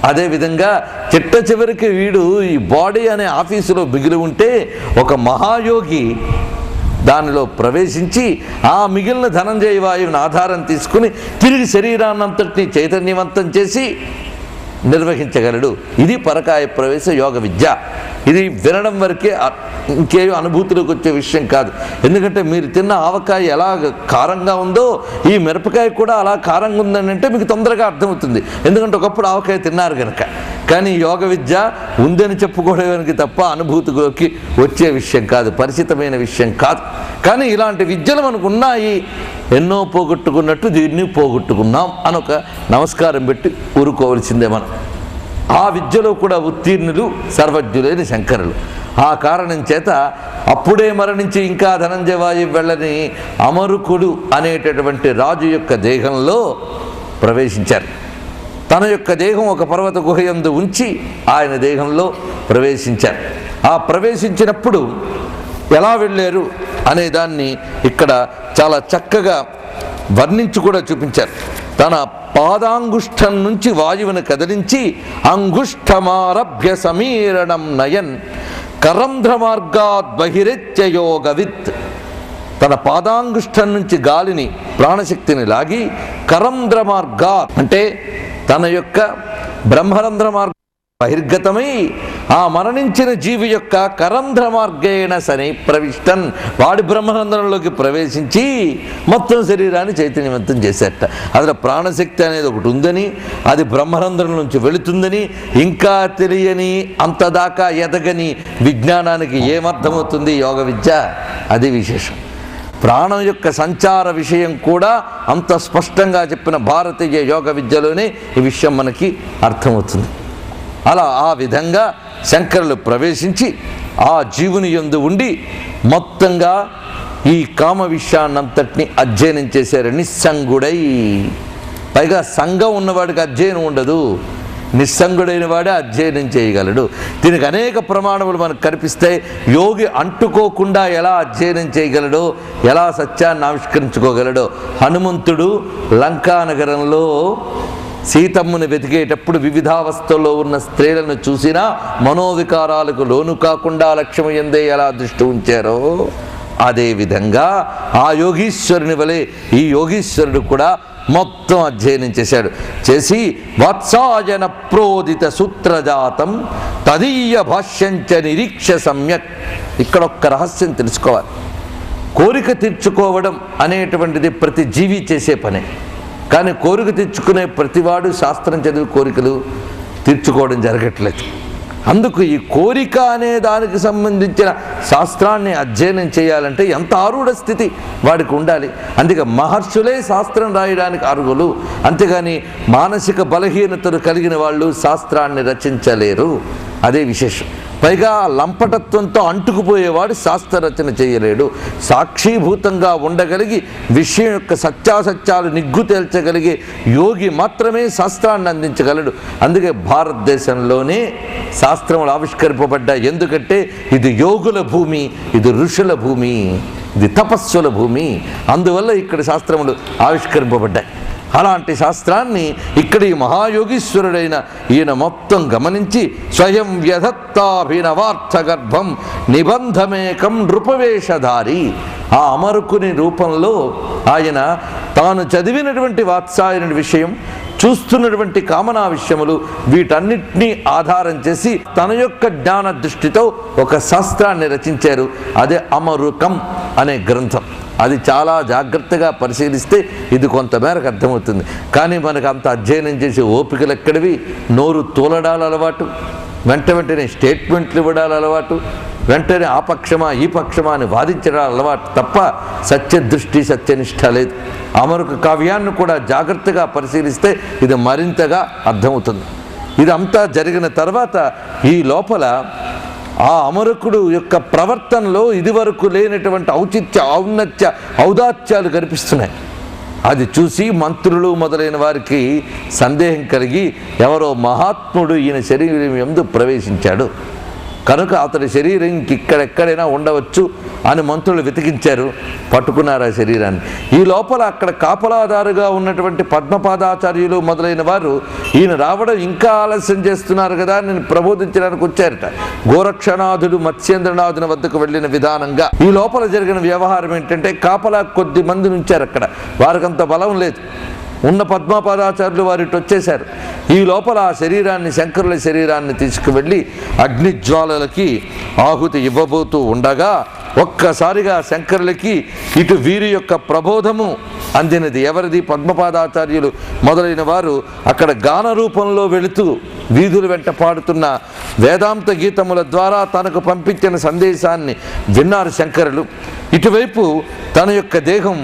అదేవిధంగా చిట్ట చివరికి వీడు ఈ బాడీ అనే ఆఫీసులో మిగిలి ఉంటే ఒక మహాయోగి దానిలో ప్రవేశించి ఆ మిగిలిన ధనంజయ వాయువుని ఆధారం తీసుకుని తిరిగి శరీరాన్నంతటినీ చైతన్యవంతం చేసి నిర్వహించగలడు. ఇది పరకాయ ప్రవేశ యోగ విద్య. ఇది వినడం వరకే, ఇంకే అనుభూతిలోకి వచ్చే విషయం కాదు. ఎందుకంటే మీరు తిన్న ఆవకాయ ఎలా కారంగా ఉందో ఈ మిరపకాయ కూడా అలా కారంగా ఉందని అంటే మీకు తొందరగా అర్థమవుతుంది, ఎందుకంటే ఒకప్పుడు ఆవకాయ తిన్నారు కనుక. కానీ యోగ విద్య ఉందని చెప్పుకోవడానికి తప్ప అనుభూతిలోకి వచ్చే విషయం కాదు, పరిచితమైన విషయం కాదు. కానీ ఇలాంటి విద్యలు మనకు ఉన్నాయి. ఎన్నో పోగొట్టుకున్నట్టు దీన్ని పోగొట్టుకున్నాం అని ఒక నమస్కారం పెట్టి ఊరుకోవలసిందే మనం. ఆ విద్యలో కూడా ఉత్తీర్ణులు సర్వజ్ఞులైన శంకరులు. ఆ కారణం చేత అప్పుడే మరణించి ఇంకా ధనంజయ వాయువు వెళ్ళని అమరుకుడు అనేటటువంటి రాజు యొక్క దేహంలో ప్రవేశించారు. తన యొక్క దేహం ఒక పర్వత గుహయందు ఉంచి ఆయన దేహంలో ప్రవేశించారు. ఆ ప్రవేశించినప్పుడు ఎలా వెళ్ళారు అనే దాన్ని ఇక్కడ చాలా చక్కగా వర్ణించి కూడా చూపించారు. తన పాదాంగుష్టం నుంచి వాయువును కదిలించి అంగుష్టమారభ్య సమీరణం నయన్ కరంధ్ర మార్గాద్ బహిరెత్య యోగవిత్. తన పాదాంగుష్టం నుంచి గాలిని ప్రాణశక్తిని లాగి కరంధ్ర మార్గా అంటే తన యొక్క బ్రహ్మరంధ్ర మార్గం బహిర్గతమై ఆ మరణించిన జీవి యొక్క కరంధ్ర మార్గేణ శని ప్రవిష్టన్, వాడి బ్రహ్మరంధ్రంలోకి ప్రవేశించి మొత్తం శరీరాన్ని చైతన్యవంతం చేసేట. అసలు ప్రాణశక్తి అనేది ఒకటి ఉందని, అది బ్రహ్మరంధ్రం నుంచి వెళుతుందని, ఇంకా తెలియని అంతదాకా ఎదగని విజ్ఞానానికి ఏమర్థమవుతుంది యోగ విద్య? అది విశేషం. ప్రాణం యొక్క సంచార విషయం కూడా అంత స్పష్టంగా చెప్పిన భారతీయ యోగ విద్యలోనే ఈ విషయం మనకి అర్థమవుతుంది. అలా ఆ విధంగా శంకరులు ప్రవేశించి ఆ జీవుని యందు ఉండి మొత్తంగా ఈ కామ విషయాన్నంతటిని అధ్యయనం చేశారు నిస్సంగుడై. పైగా సంఘం ఉన్నవాడికి అధ్యయనం ఉండదు, నిస్సంగుడైన వాడే అధ్యయనం చేయగలడు. దీనికి అనేక ప్రమాణములు మనకు కనిపిస్తాయి. యోగి అంటుకోకుండా ఎలా అధ్యయనం చేయగలడో, ఎలా సత్యాన్ని ఆవిష్కరించుకోగలడో. హనుమంతుడు లంకానగరంలో సీతమ్మను వెతికేటప్పుడు వివిధావస్థల్లో ఉన్న స్త్రీలను చూసినా మనోవికారాలకు లోను కాకుండా లక్ష్యం ఎందే ఎలా దృష్టి ఉంచారో అదేవిధంగా ఆ యోగీశ్వరుని వలె ఈ యోగీశ్వరుడు కూడా మొత్తం అధ్యయనం చేశాడు. చేసి వత్సాయన ప్రోదిత సూత్రజాతం తదీయ భాష్యంచ నిరీక్ష సమ్యక్. ఇక్కడ ఒక్క రహస్యం తెలుసుకోవాలి. కోరిక తీర్చుకోవడం అనేటువంటిది ప్రతి జీవి చేసే పనే. కానీ కోరిక తీర్చుకునే ప్రతివాడు శాస్త్రం చదివి కోరికలు తీర్చుకోవడం జరగట్లేదు. అందుకు ఈ కోరిక అనే దానికి సంబంధించిన శాస్త్రాన్ని అధ్యయనం చేయాలంటే ఎంత ఆరూఢ స్థితి వాడికి ఉండాలి. అందుకే మహర్షులే శాస్త్రం రాయడానికి అర్హులు. అంతేగాని మానసిక బలహీనతలు కలిగిన వాళ్ళు శాస్త్రాన్ని రచించలేరు. అదే విశేషం. పైగా లంపటత్వంతో అంటుకుపోయేవాడు శాస్త్ర రచన చేయలేడు. సాక్షీభూతంగా ఉండగలిగి విషయం యొక్క సత్యాసత్యాలు నిగ్గు తేల్చగలిగే యోగి మాత్రమే శాస్త్రాన్ని అందించగలడు. అందుకే భారతదేశంలోనే శాస్త్రములు ఆవిష్కరింపబడ్డాయి. ఎందుకంటే ఇది యోగుల భూమి, ఇది ఋషుల భూమి, ఇది తపస్సుల భూమి. అందువల్ల ఇక్కడ శాస్త్రములు ఆవిష్కరింపబడ్డాయి. అలాంటి శాస్త్రాన్ని ఇక్కడ ఈ మహాయోగీశ్వరుడైన ఈయన మొత్తం గమనించి స్వయం వ్యధత్తాభినవార్థ గర్భం నిబంధమేకం నృపవేషధారి. ఆ అమరుకుని రూపంలో ఆయన తాను చదివినటువంటి వాత్సాయనుడి విషయం, చూస్తున్నటువంటి కామనా విషయములు, వీటన్నిటినీ ఆధారం చేసి తన యొక్క జ్ఞాన దృష్టితో ఒక శాస్త్రాన్ని రచించారు. అదే అమరుకం అనే గ్రంథం. అది చాలా జాగ్రత్తగా పరిశీలిస్తే ఇది కొంతమేరకు అర్థమవుతుంది. కానీ మనకు అంత అధ్యయనం చేసే ఓపికలు ఎక్కడివి? నోరు తూలడాల అలవాటు, వెంటనే స్టేట్మెంట్లు ఇవ్వడాల అలవాటు, వెంటనే ఆ పక్షమా ఈ పక్షమా అని వాదించడం అలవాటు తప్ప సత్యదృష్టి సత్యనిష్ట లేదు. అమరుక కావ్యాన్ని కూడా జాగ్రత్తగా పరిశీలిస్తే ఇది మరింతగా అర్థమవుతుంది. ఇదంతా జరిగిన తర్వాత ఈ లోపల ఆ అమరుకుడు యొక్క ప్రవర్తనలో ఇదివరకు లేనటువంటి ఔచిత్య ఔన్నత్య ఔదాత్యాలు కనిపిస్తున్నాయి. అది చూసి మంత్రులు మొదలైన వారికి సందేహం కలిగి ఎవరో మహాత్ముడు ఈయన శరీరం యందు ప్రవేశించాడు కనుక అతడి శరీరం ఇక్కడెక్కడైనా ఉండవచ్చు అని మంత్రులు వెతికించారు, పట్టుకున్నారు ఆ శరీరాన్ని. ఈ లోపల అక్కడ కాపలాదారుగా ఉన్నటువంటి పద్మపాదాచార్యులు మొదలైన వారు ఈయన రావడం ఇంకా ఆలస్యం చేస్తున్నారు కదా అని ప్రబోధించడానికి వచ్చారట. గోరక్షనాథుడు మత్స్యేంద్రనాథుని వద్దకు వెళ్ళిన విధానంగా ఈ లోపల జరిగిన వ్యవహారం ఏంటంటే కాపలా కొద్ది మంది ఉంచారు అక్కడ, వారికంత బలం లేదు. ఉన్న పద్మపాదాచార్యులు వారిటి వచ్చేశారు. ఈ లోపల ఆ శరీరాన్ని శంకరుల శరీరాన్ని తీసుకువెళ్ళి అగ్నిజ్వాలలకి ఆహుతి ఇవ్వబోతూ ఉండగా ఒక్కసారిగా శంకరులకి ఇటు వీరి యొక్క ప్రబోధము అందినది. ఎవరిది? పద్మపాదాచార్యులు మొదలైన వారు అక్కడ గాన రూపంలో వెళుతూ వీధుల వెంట పాడుతున్న వేదాంత గీతముల ద్వారా తనకు పంపించిన సందేశాన్ని విన్నారు శంకరులు. ఇటువైపు తన యొక్క దేహం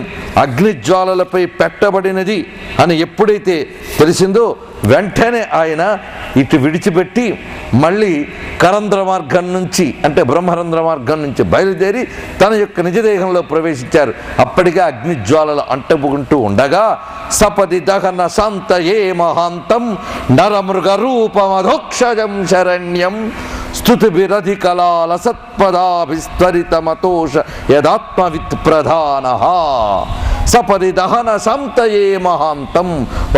అగ్నిజ్వాలలపై పెట్టబడినది అని ఎప్పుడైతే తెలిసిందో వెంటనే ఆయన ఇటు విడిచిపెట్టి మళ్ళీ కరంధ్ర మార్గం నుంచి అంటే బ్రహ్మరంధ్ర మార్గం నుంచి బయలుదేరి తన యొక్క నిజదేహంలో ప్రవేశించారు. అప్పటికే అగ్నిజ్వాలలు అంటపుకుంటూ ఉండగా సపది దహన సంతయే మహాంతం నరమృగ రూపమధోక్షజం శరణ్యం స్తుతిభిరధికలాల సత్పదాభిస్తరితమతోష యదాత్మవిత్ ప్రధాన సపది దహన సంతయే మహాంతం.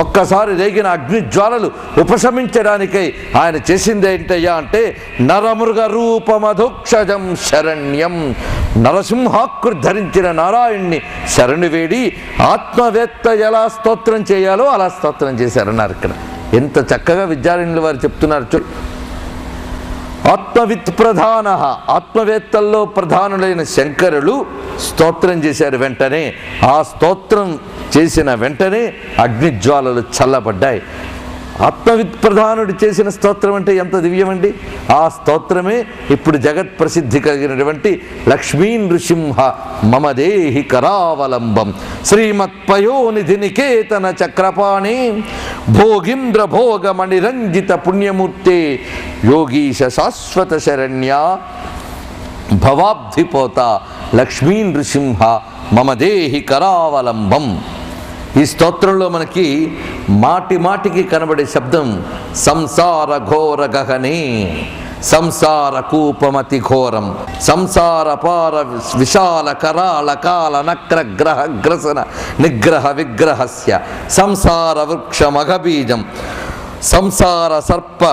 ఒక్కసారి రేగిన అగ్నిజ్వాలలు ఉపశమించడానికై ఆయన చేసింది ఏంటయ్యా అంటే నరమృగ రూపమధోక్షజం శరణ్యం, నరసింహాకృతి ధరించిన నారాయణ్ణి శరణు వేడి ఆత్మవేత్త ఎలా స్తోత్రం చేయాలో అలా స్తోత్రం చేశారన్నారు. ఇక్కడ ఎంత చక్కగా విద్యారణ్యుల వారు చెప్తున్నారు. ఆత్మవిత్ ప్రధాన, ఆత్మవేత్తల్లో ప్రధానులైన శంకరులు స్తోత్రం చేశారు. వెంటనే ఆ స్తోత్రం చేసిన వెంటనే అగ్నిజ్వాలలు చల్లబడ్డాయి. ఆత్మవిత్ ప్రధానుడు చేసిన స్తోత్రం అంటే ఎంత దివ్యమండి. ఆ స్తోత్రమే ఇప్పుడు జగత్ ప్రసిద్ధి కలిగినటువంటి లక్ష్మీ నృసింహ మమదేహి కరావలంబం శ్రీమత్పయోనిధి నికేతన చక్రపాణి భోగింద్ర భోగమణిరంజిత పుణ్యమూర్తే యోగీశ శాశ్వత శరణ్య భవాబ్ధిపోత లక్ష్మీ నృసింహ మమదేహి కరావలంబం. ఈ స్తోత్రంలో మనకి మాటి మాటికి కనబడే శబ్దం సంసార ఘోర గహనే, సంసార కూపమతి ఘోరం, సంసార పార విశాల కరాళ కాల నక్ర గ్రహ గ్రసన నిగ్రహ విగ్రహస్య సంసార వృక్ష మఘబీజం సంసార సర్ప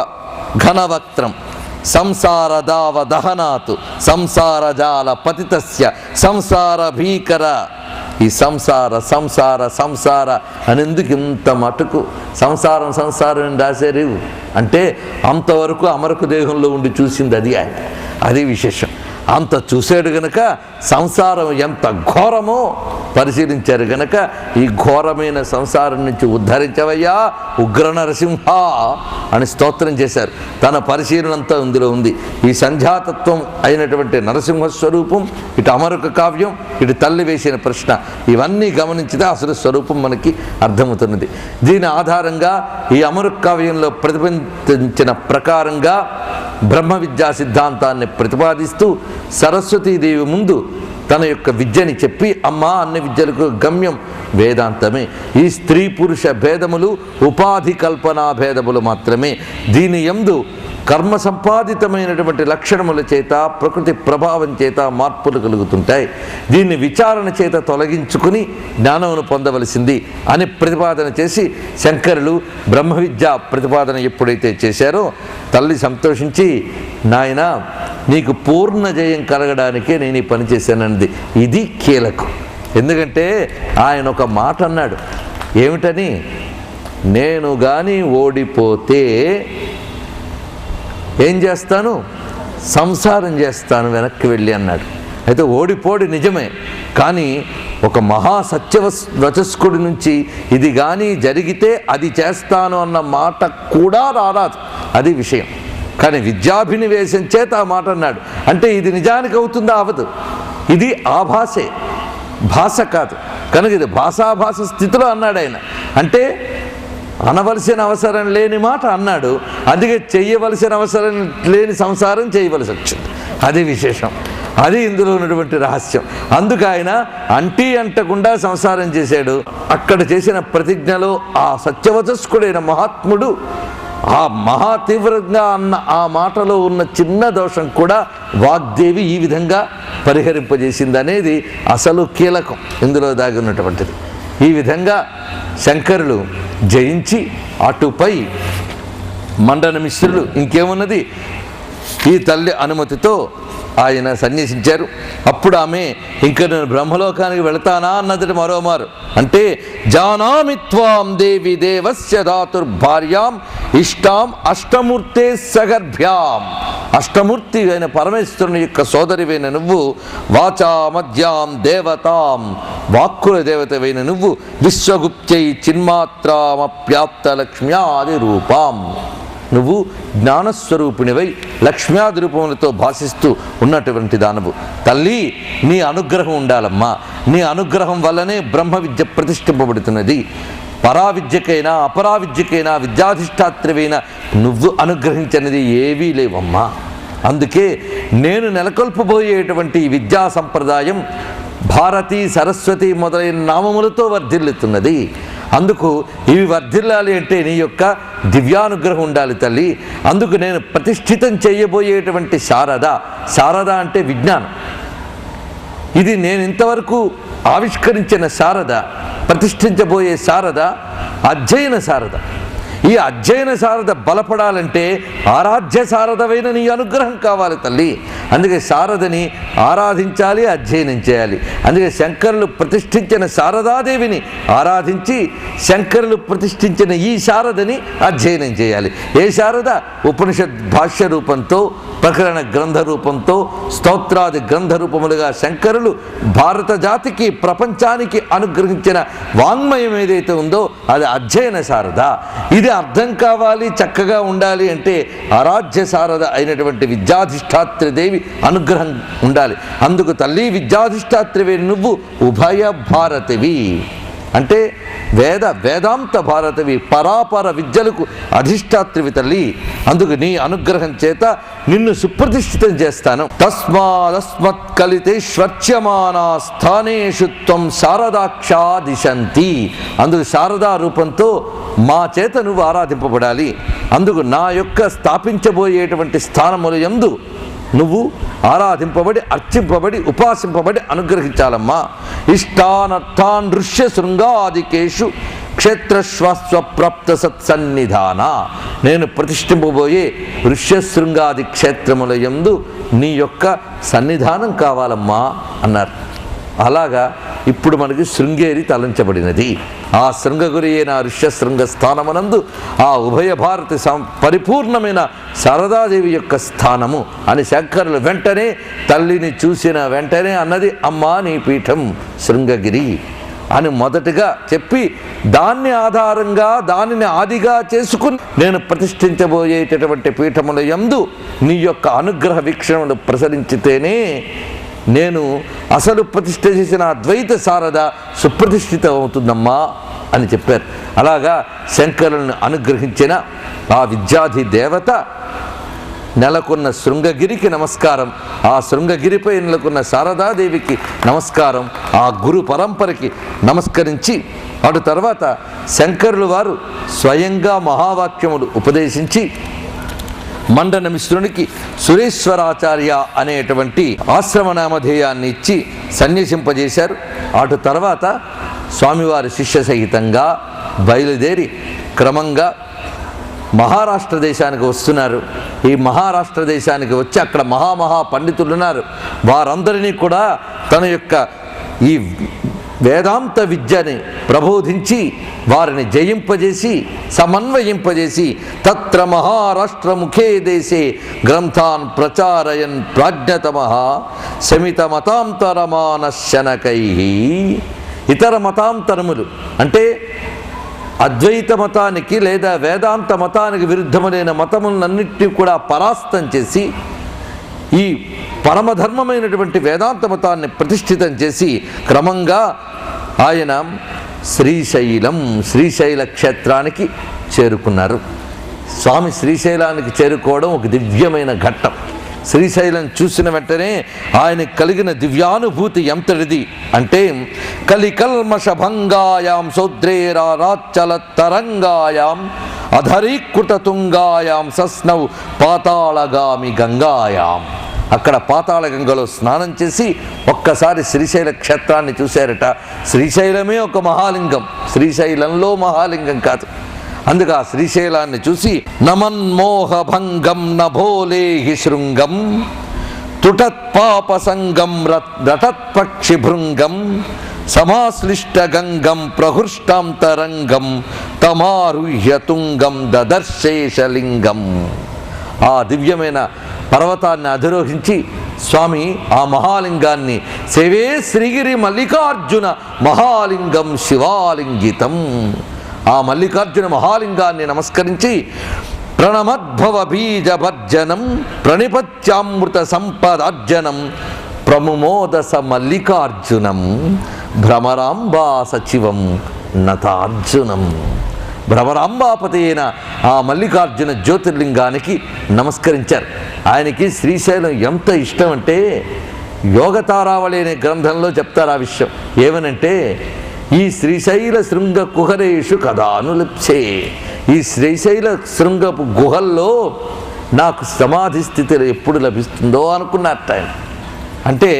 ఘనవక్త్రం సంసార దావ దహనాతు సంసార జాల పతితస్య సంసార భీకర. ఈ సంసార సంసార సంసార అనేందుకు ఇంత మటుకు సంసారం సంసారం రాశారు అంటే అంతవరకు అమరకు దేహంలో ఉండి చూసింది అది ఆయన, అది విశేషం. అంత చూశాడు గనక సంసారం ఎంత ఘోరమో పరిశీలించారు గనక ఈ ఘోరమైన సంసారం నుంచి ఉద్ధరించవయ్యా ఉగ్ర నరసింహ అని స్తోత్రం చేశారు. తన పరిశీలన అంతా ఇందులో ఉంది. ఈ సంధ్యాతత్వం అయినటువంటి నరసింహ స్వరూపం, ఇటు అమరుక కావ్యం, ఇటు తల్లి వేసిన ప్రశ్న, ఇవన్నీ గమనించితే అసలు స్వరూపం మనకి అర్థమవుతున్నది. దీని ఆధారంగా ఈ అమరుక కావ్యంలో ప్రతిపాదించిన ప్రకారంగా బ్రహ్మ విద్యా సిద్ధాంతాన్ని ప్రతిపాదిస్తూ సరస్వతీదేవి ముందు తన యొక్క విద్యని చెప్పి అమ్మా అన్ని విద్యలకు గమ్యం వేదాంతమే, ఈ స్త్రీ పురుష భేదములు ఉపాధి కల్పనా భేదములు మాత్రమే, దీని యందు కర్మ సంపాదితమైనటువంటి లక్షణముల చేత ప్రకృతి ప్రభావం చేత మార్పులు కలుగుతుంటాయి, దీన్ని విచారణ చేత తొలగించుకుని జ్ఞానమును పొందవలసింది అని ప్రతిపాదన చేసి శంకరులు బ్రహ్మ విద్య ప్రతిపాదన ఎప్పుడైతే చేశారో తల్లి సంతోషించి నాయన నీకు పూర్ణ జయం కలగడానికే నేను ఈ పని చేశానంది. ఇది కీలకం. ఎందుకంటే ఆయన ఒక మాట అన్నాడు, ఏమిటని, నేను కానీ ఓడిపోతే ఏం చేస్తాను, సంసారం చేస్తాను వెనక్కి వెళ్ళి అన్నాడు. అయితే ఓడిపోడి నిజమే, కానీ ఒక మహాసత్యవచస్కుడి నుంచి ఇది కానీ జరిగితే అది చేస్తాను అన్న మాట కూడా రారాదు, అది విషయం. కానీ విద్యాభినివేశం చేత ఆ మాట అన్నాడు. అంటే ఇది నిజానికి అవుతుందా? అవదు. ఇది ఆభాసే, భాష కాదు. కనుక ఇది భాషాభాష స్థితిలో అన్నాడు ఆయన. అంటే అనవలసిన అవసరం లేని మాట అన్నాడు, అందుకే చెయ్యవలసిన అవసరం లేని సంసారం చేయవలసి వచ్చింది. అది విశేషం, అది ఇందులో ఉన్నటువంటి రహస్యం. అందుకు ఆయన అంటీ అంటకుండా సంసారం చేశాడు. అక్కడ చేసిన ప్రతిజ్ఞలో ఆ సత్యవచస్కుడైన మహాత్ముడు ఆ మహా తీవ్రంగా అన్న ఆ మాటలో ఉన్న చిన్న దోషం కూడా వాగ్దేవి ఈ విధంగా పరిహరింపజేసిందనేది అసలు కీలకం ఇందులో దాగి ఉన్నటువంటిది. ఈ విధంగా శంకరులు జయించి అటుపై మండన మిశ్రులు ఇంకేమున్నది ఈ తల్లి అనుమతితో ఆయన సన్యసించారు. అప్పుడు ఆమె ఇంక నేను బ్రహ్మలోకానికి వెళతానా అన్నది మరోమారు. అంటే జానామి త్వాం దేవి దేవస్య ధాతుర్భార్యాం ఇష్టాం అష్టమూర్తే సగర్భ్యాం. అష్టమూర్తి అయిన పరమేశ్వరుని యొక్క సోదరివైన నువ్వు, వాచా మధ్యాం దేవతాం వాక్కుల దేవతవైన నువ్వు, విశ్వగుప్త్యై చిన్మాత్రామప్యాప్త లక్ష్మ్యాది రూపాం నువ్వు జ్ఞానస్వరూపిణివై లక్ష్మ్యాది రూపములతో భాషిస్తూ ఉన్నటువంటి దానవు. తల్లి నీ అనుగ్రహం ఉండాలమ్మా. నీ అనుగ్రహం వల్లనే బ్రహ్మ విద్య ప్రతిష్ఠింపబడుతున్నది. పరావిద్యకైనా అపరావిద్యకైనా విద్యాధిష్టాత్రివైన నువ్వు అనుగ్రహించినది ఏవీ లేవమ్మా. అందుకే నేను నెలకొల్పబోయేటువంటి విద్యా సంప్రదాయం భారతి, సరస్వతి మొదలైన నామములతో వర్ధిల్లుతున్నది. అందుకు ఇవి వర్ధిల్లాలి అంటే నీ యొక్క దివ్యానుగ్రహం ఉండాలి తల్లి. అందుకు నేను ప్రతిష్ఠితం చేయబోయేటువంటి శారద అంటే విజ్ఞానం. ఇది నేను ఇంతవరకు ఆవిష్కరించిన శారద, ప్రతిష్ఠించబోయే శారద అధ్యయన శారద. ఈ అధ్యయన శారద బలపడాలంటే ఆరాధ్య శారదవైన నీ అనుగ్రహం కావాలి తల్లి. అందుకే శారదని ఆరాధించాలి, అధ్యయనం చేయాలి. అందుకే శంకరులు ప్రతిష్ఠించిన శారదాదేవిని ఆరాధించి శంకరులు ప్రతిష్ఠించిన ఈ శారదని అధ్యయనం చేయాలి. ఏ శారద? ఉపనిషత్ భాష్య రూపంతో, ప్రకరణ గ్రంథ రూపంతో, స్తోత్రాది గ్రంథ రూపములుగా శంకరులు భారత జాతికి, ప్రపంచానికి అనుగ్రహించిన వాంగ్మయం ఏదైతే ఉందో అది అధ్యయన శారద. ఇది అర్థం కావాలి, చక్కగా ఉండాలి అంటే ఆరాధ్య శారద అయినటువంటి విద్యాధిష్టాత్రి దేవి అనుగ్రహం ఉండాలి. అందుకు తల్లి విద్యాధిష్టాత్రివే నువ్వు ఉభయ భారతివి అంటే వేదాంత భారతివి, పరాపర విద్యలకు అధిష్టాత్రివి తల్లి. అందుకు నీ అనుగ్రహం చేత నిన్ను సుప్రతిష్ఠితం చేస్తాను. తస్మాదస్మత్ కలితేష్వర్చ్యమానా స్థానేషు త్వం శారదాక్షా దిశంతి. అందుకు శారదా రూపంతో మా చేత నువ్వు ఆరాధింపబడాలి. అందుకు నా యొక్క స్థాపించబోయేటువంటి స్థానముల యందు నువ్వు ఆరాధింపబడి, అర్చింపబడి, ఉపాసింపబడి అనుగ్రహించాలమ్మా. ఇష్టానర్థాన్ ఋష్య శృంగాదికేషు క్షేత్రశ్వాస్వప్రాప్త సత్సన్నిధాన. నేను ప్రతిష్ఠింపబోయే ఋష్యశృంగాది క్షేత్రముల యందు నీ యొక్క సన్నిధానం కావాలమ్మా అన్నారు. అలాగా ఇప్పుడు మనకి శృంగేరి తలంచబడినది. ఆ శృంగగురి అయిన ఋష్యశృంగ స్థానమునందు ఆ ఉభయ భారతి పరిపూర్ణమైన శారదాదేవి యొక్క స్థానము అని శంకరులు వెంటనే తల్లిని చూసిన వెంటనే అన్నది, అమ్మా నీ పీఠం శృంగగిరి అని మొదటగా చెప్పి దాన్ని ఆధారంగా దానిని ఆదిగా చేసుకుని నేను ప్రతిష్ఠించబోయేటటువంటి పీఠముల యందు నీ యొక్క అనుగ్రహ వీక్షణలు ప్రసరించితేనే నేను అసలు ప్రతిష్ఠ చేసిన అద్వైత శారద సుప్రతిష్ఠిత అవుతుందమ్మా అని చెప్పారు. అలాగా శంకరులను అనుగ్రహించిన ఆ విద్యాధి దేవత నెలకొన్న శృంగగిరికి నమస్కారం, ఆ శృంగగిరిపై నెలకొన్న శారదాదేవికి నమస్కారం, ఆ గురు పరంపరకి నమస్కరించి అటు తర్వాత శంకరులు వారు స్వయంగా మహావాక్యములు ఉపదేశించి మండన మిశ్రునికి సురేశ్వరాచార్య అనేటువంటి ఆశ్రమ నామధేయాన్ని ఇచ్చి సన్యసింపజేశారు. అటు తర్వాత స్వామివారి శిష్య సహితంగా బయలుదేరి క్రమంగా మహారాష్ట్ర దేశానికి వస్తున్నారు. ఈ మహారాష్ట్ర దేశానికి వచ్చి అక్కడ మహా పండితులు ఉన్నారు. వారందరినీ కూడా తన యొక్క ఈ వేదాంత విద్యని ప్రబోధించి వారిని జయింపజేసి సమన్వయింపజేసి తత్ర మహారాష్ట్ర ముఖే దేశే గ్రంథాన్ ప్రచారయన్ ప్రాజ్ఞతమః శమిత మతాంతరమానశనకై. ఇతర మతాంతరములు అంటే అద్వైత మతానికి లేదా వేదాంత మతానికి విరుద్ధములైన మతములన్నింటినీ కూడా పరాస్తం చేసి ఈ పరమధర్మమైనటువంటి వేదాంత మతాన్ని ప్రతిష్ఠితం చేసి క్రమంగా ఆయన శ్రీశైల క్షేత్రానికి చేరుకున్నారు. స్వామి శ్రీశైలానికి చేరుకోవడం ఒక దివ్యమైన ఘట్టం. శ్రీశైలం చూసిన వెంటనే ఆయనకు కలిగిన దివ్యానుభూతి ఎంతటిది అంటే, కలికల్మష భంగాయాం సౌద్రేరాచల తరంగాయాం అధరీకృత తుంగాయాం సస్నౌ పాతాళగామి గంగాయాం. అక్కడ పాతాళ గంగలో స్నానం చేసి ఒక్కసారి శ్రీశైల క్షేత్రాన్ని చూశారట. శ్రీశైలమే ఒక మహాలింగం, శ్రీశైలంలో మహాలింగం కాదు. అందుకు ఆ శ్రీశైలాన్ని చూసి నమన్మోహ భంగం నభోలేహి శృంగం తుటత్పాపసంగం రటత్పక్షి భృంగం సమాశ్లిష్ట గంగం ప్రహృష్టాంతరంగం తమారుహ్య తుంగం దదర్శేషలింగం. ఆ దివ్యమైన పర్వతాన్ని అధిరోహించి స్వామి ఆ మహాలింగాన్ని సేవే శ్రీగిరి మల్లికార్జున మహాలింగం శివాలింగితం. ఆ మల్లికార్జున మహాలింగాన్ని నమస్కరించి ప్రణమద్భవ బీజభర్జనం ప్రణిపత్యామృత సంపదార్జనం ప్రముమోదస మల్లికార్జునం భ్రమరాంబా సచివం నతార్జునం. భ్రమరాంబాపతి అయిన ఆ మల్లికార్జున జ్యోతిర్లింగానికి నమస్కరించారు. ఆయనకి శ్రీశైలం ఎంత ఇష్టం అంటే, యోగతారావళి అనే గ్రంథంలో చెప్తారు ఆ విషయం. ఏమనంటే, ఈ శ్రీశైల శృంగ కుహరేషు కదానులిప్సే, ఈ శ్రీశైల శృంగపు గుహల్లో నాకు సమాధి స్థితిలో ఎప్పుడు లభిస్తుందో అనుకున్నట్టు ఆయన. అంటే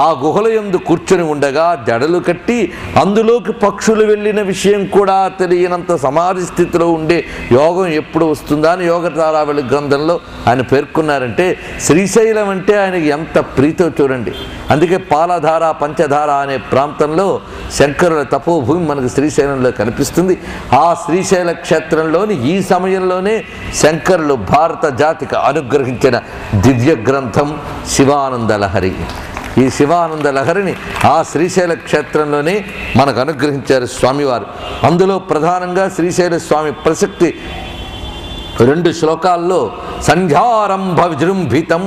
ఆ గుహల యందు కూర్చొని ఉండగా జడలు కట్టి అందులోకి పక్షులు వెళ్ళిన విషయం కూడా తెలియనంత సమాధి స్థితిలో ఉండే యోగం ఎప్పుడు వస్తుందా అని యోగతారావళి గ్రంథంలో ఆయన పేర్కొన్నారంటే, శ్రీశైలం అంటే ఆయనకి ఎంత ప్రీతో చూడండి. అందుకే పాలధార పంచధార అనే ప్రాంతంలో శంకరుల తపోభూమి మనకు శ్రీశైలంలో కనిపిస్తుంది. ఆ శ్రీశైల క్షేత్రంలోని ఈ సమయంలోనే శంకరులు భారత జాతికి అనుగ్రహించిన దివ్య గ్రంథం శివానంద లహరి. ఈ శివానంద లహరిని ఆ శ్రీశైల క్షేత్రంలోనే మనకు అనుగ్రహించారు స్వామివారు. అందులో ప్రధానంగా శ్రీశైల స్వామి ప్రసక్తి 2 శ్లోకాల్లో సంధ్యారంభ విజృంభితం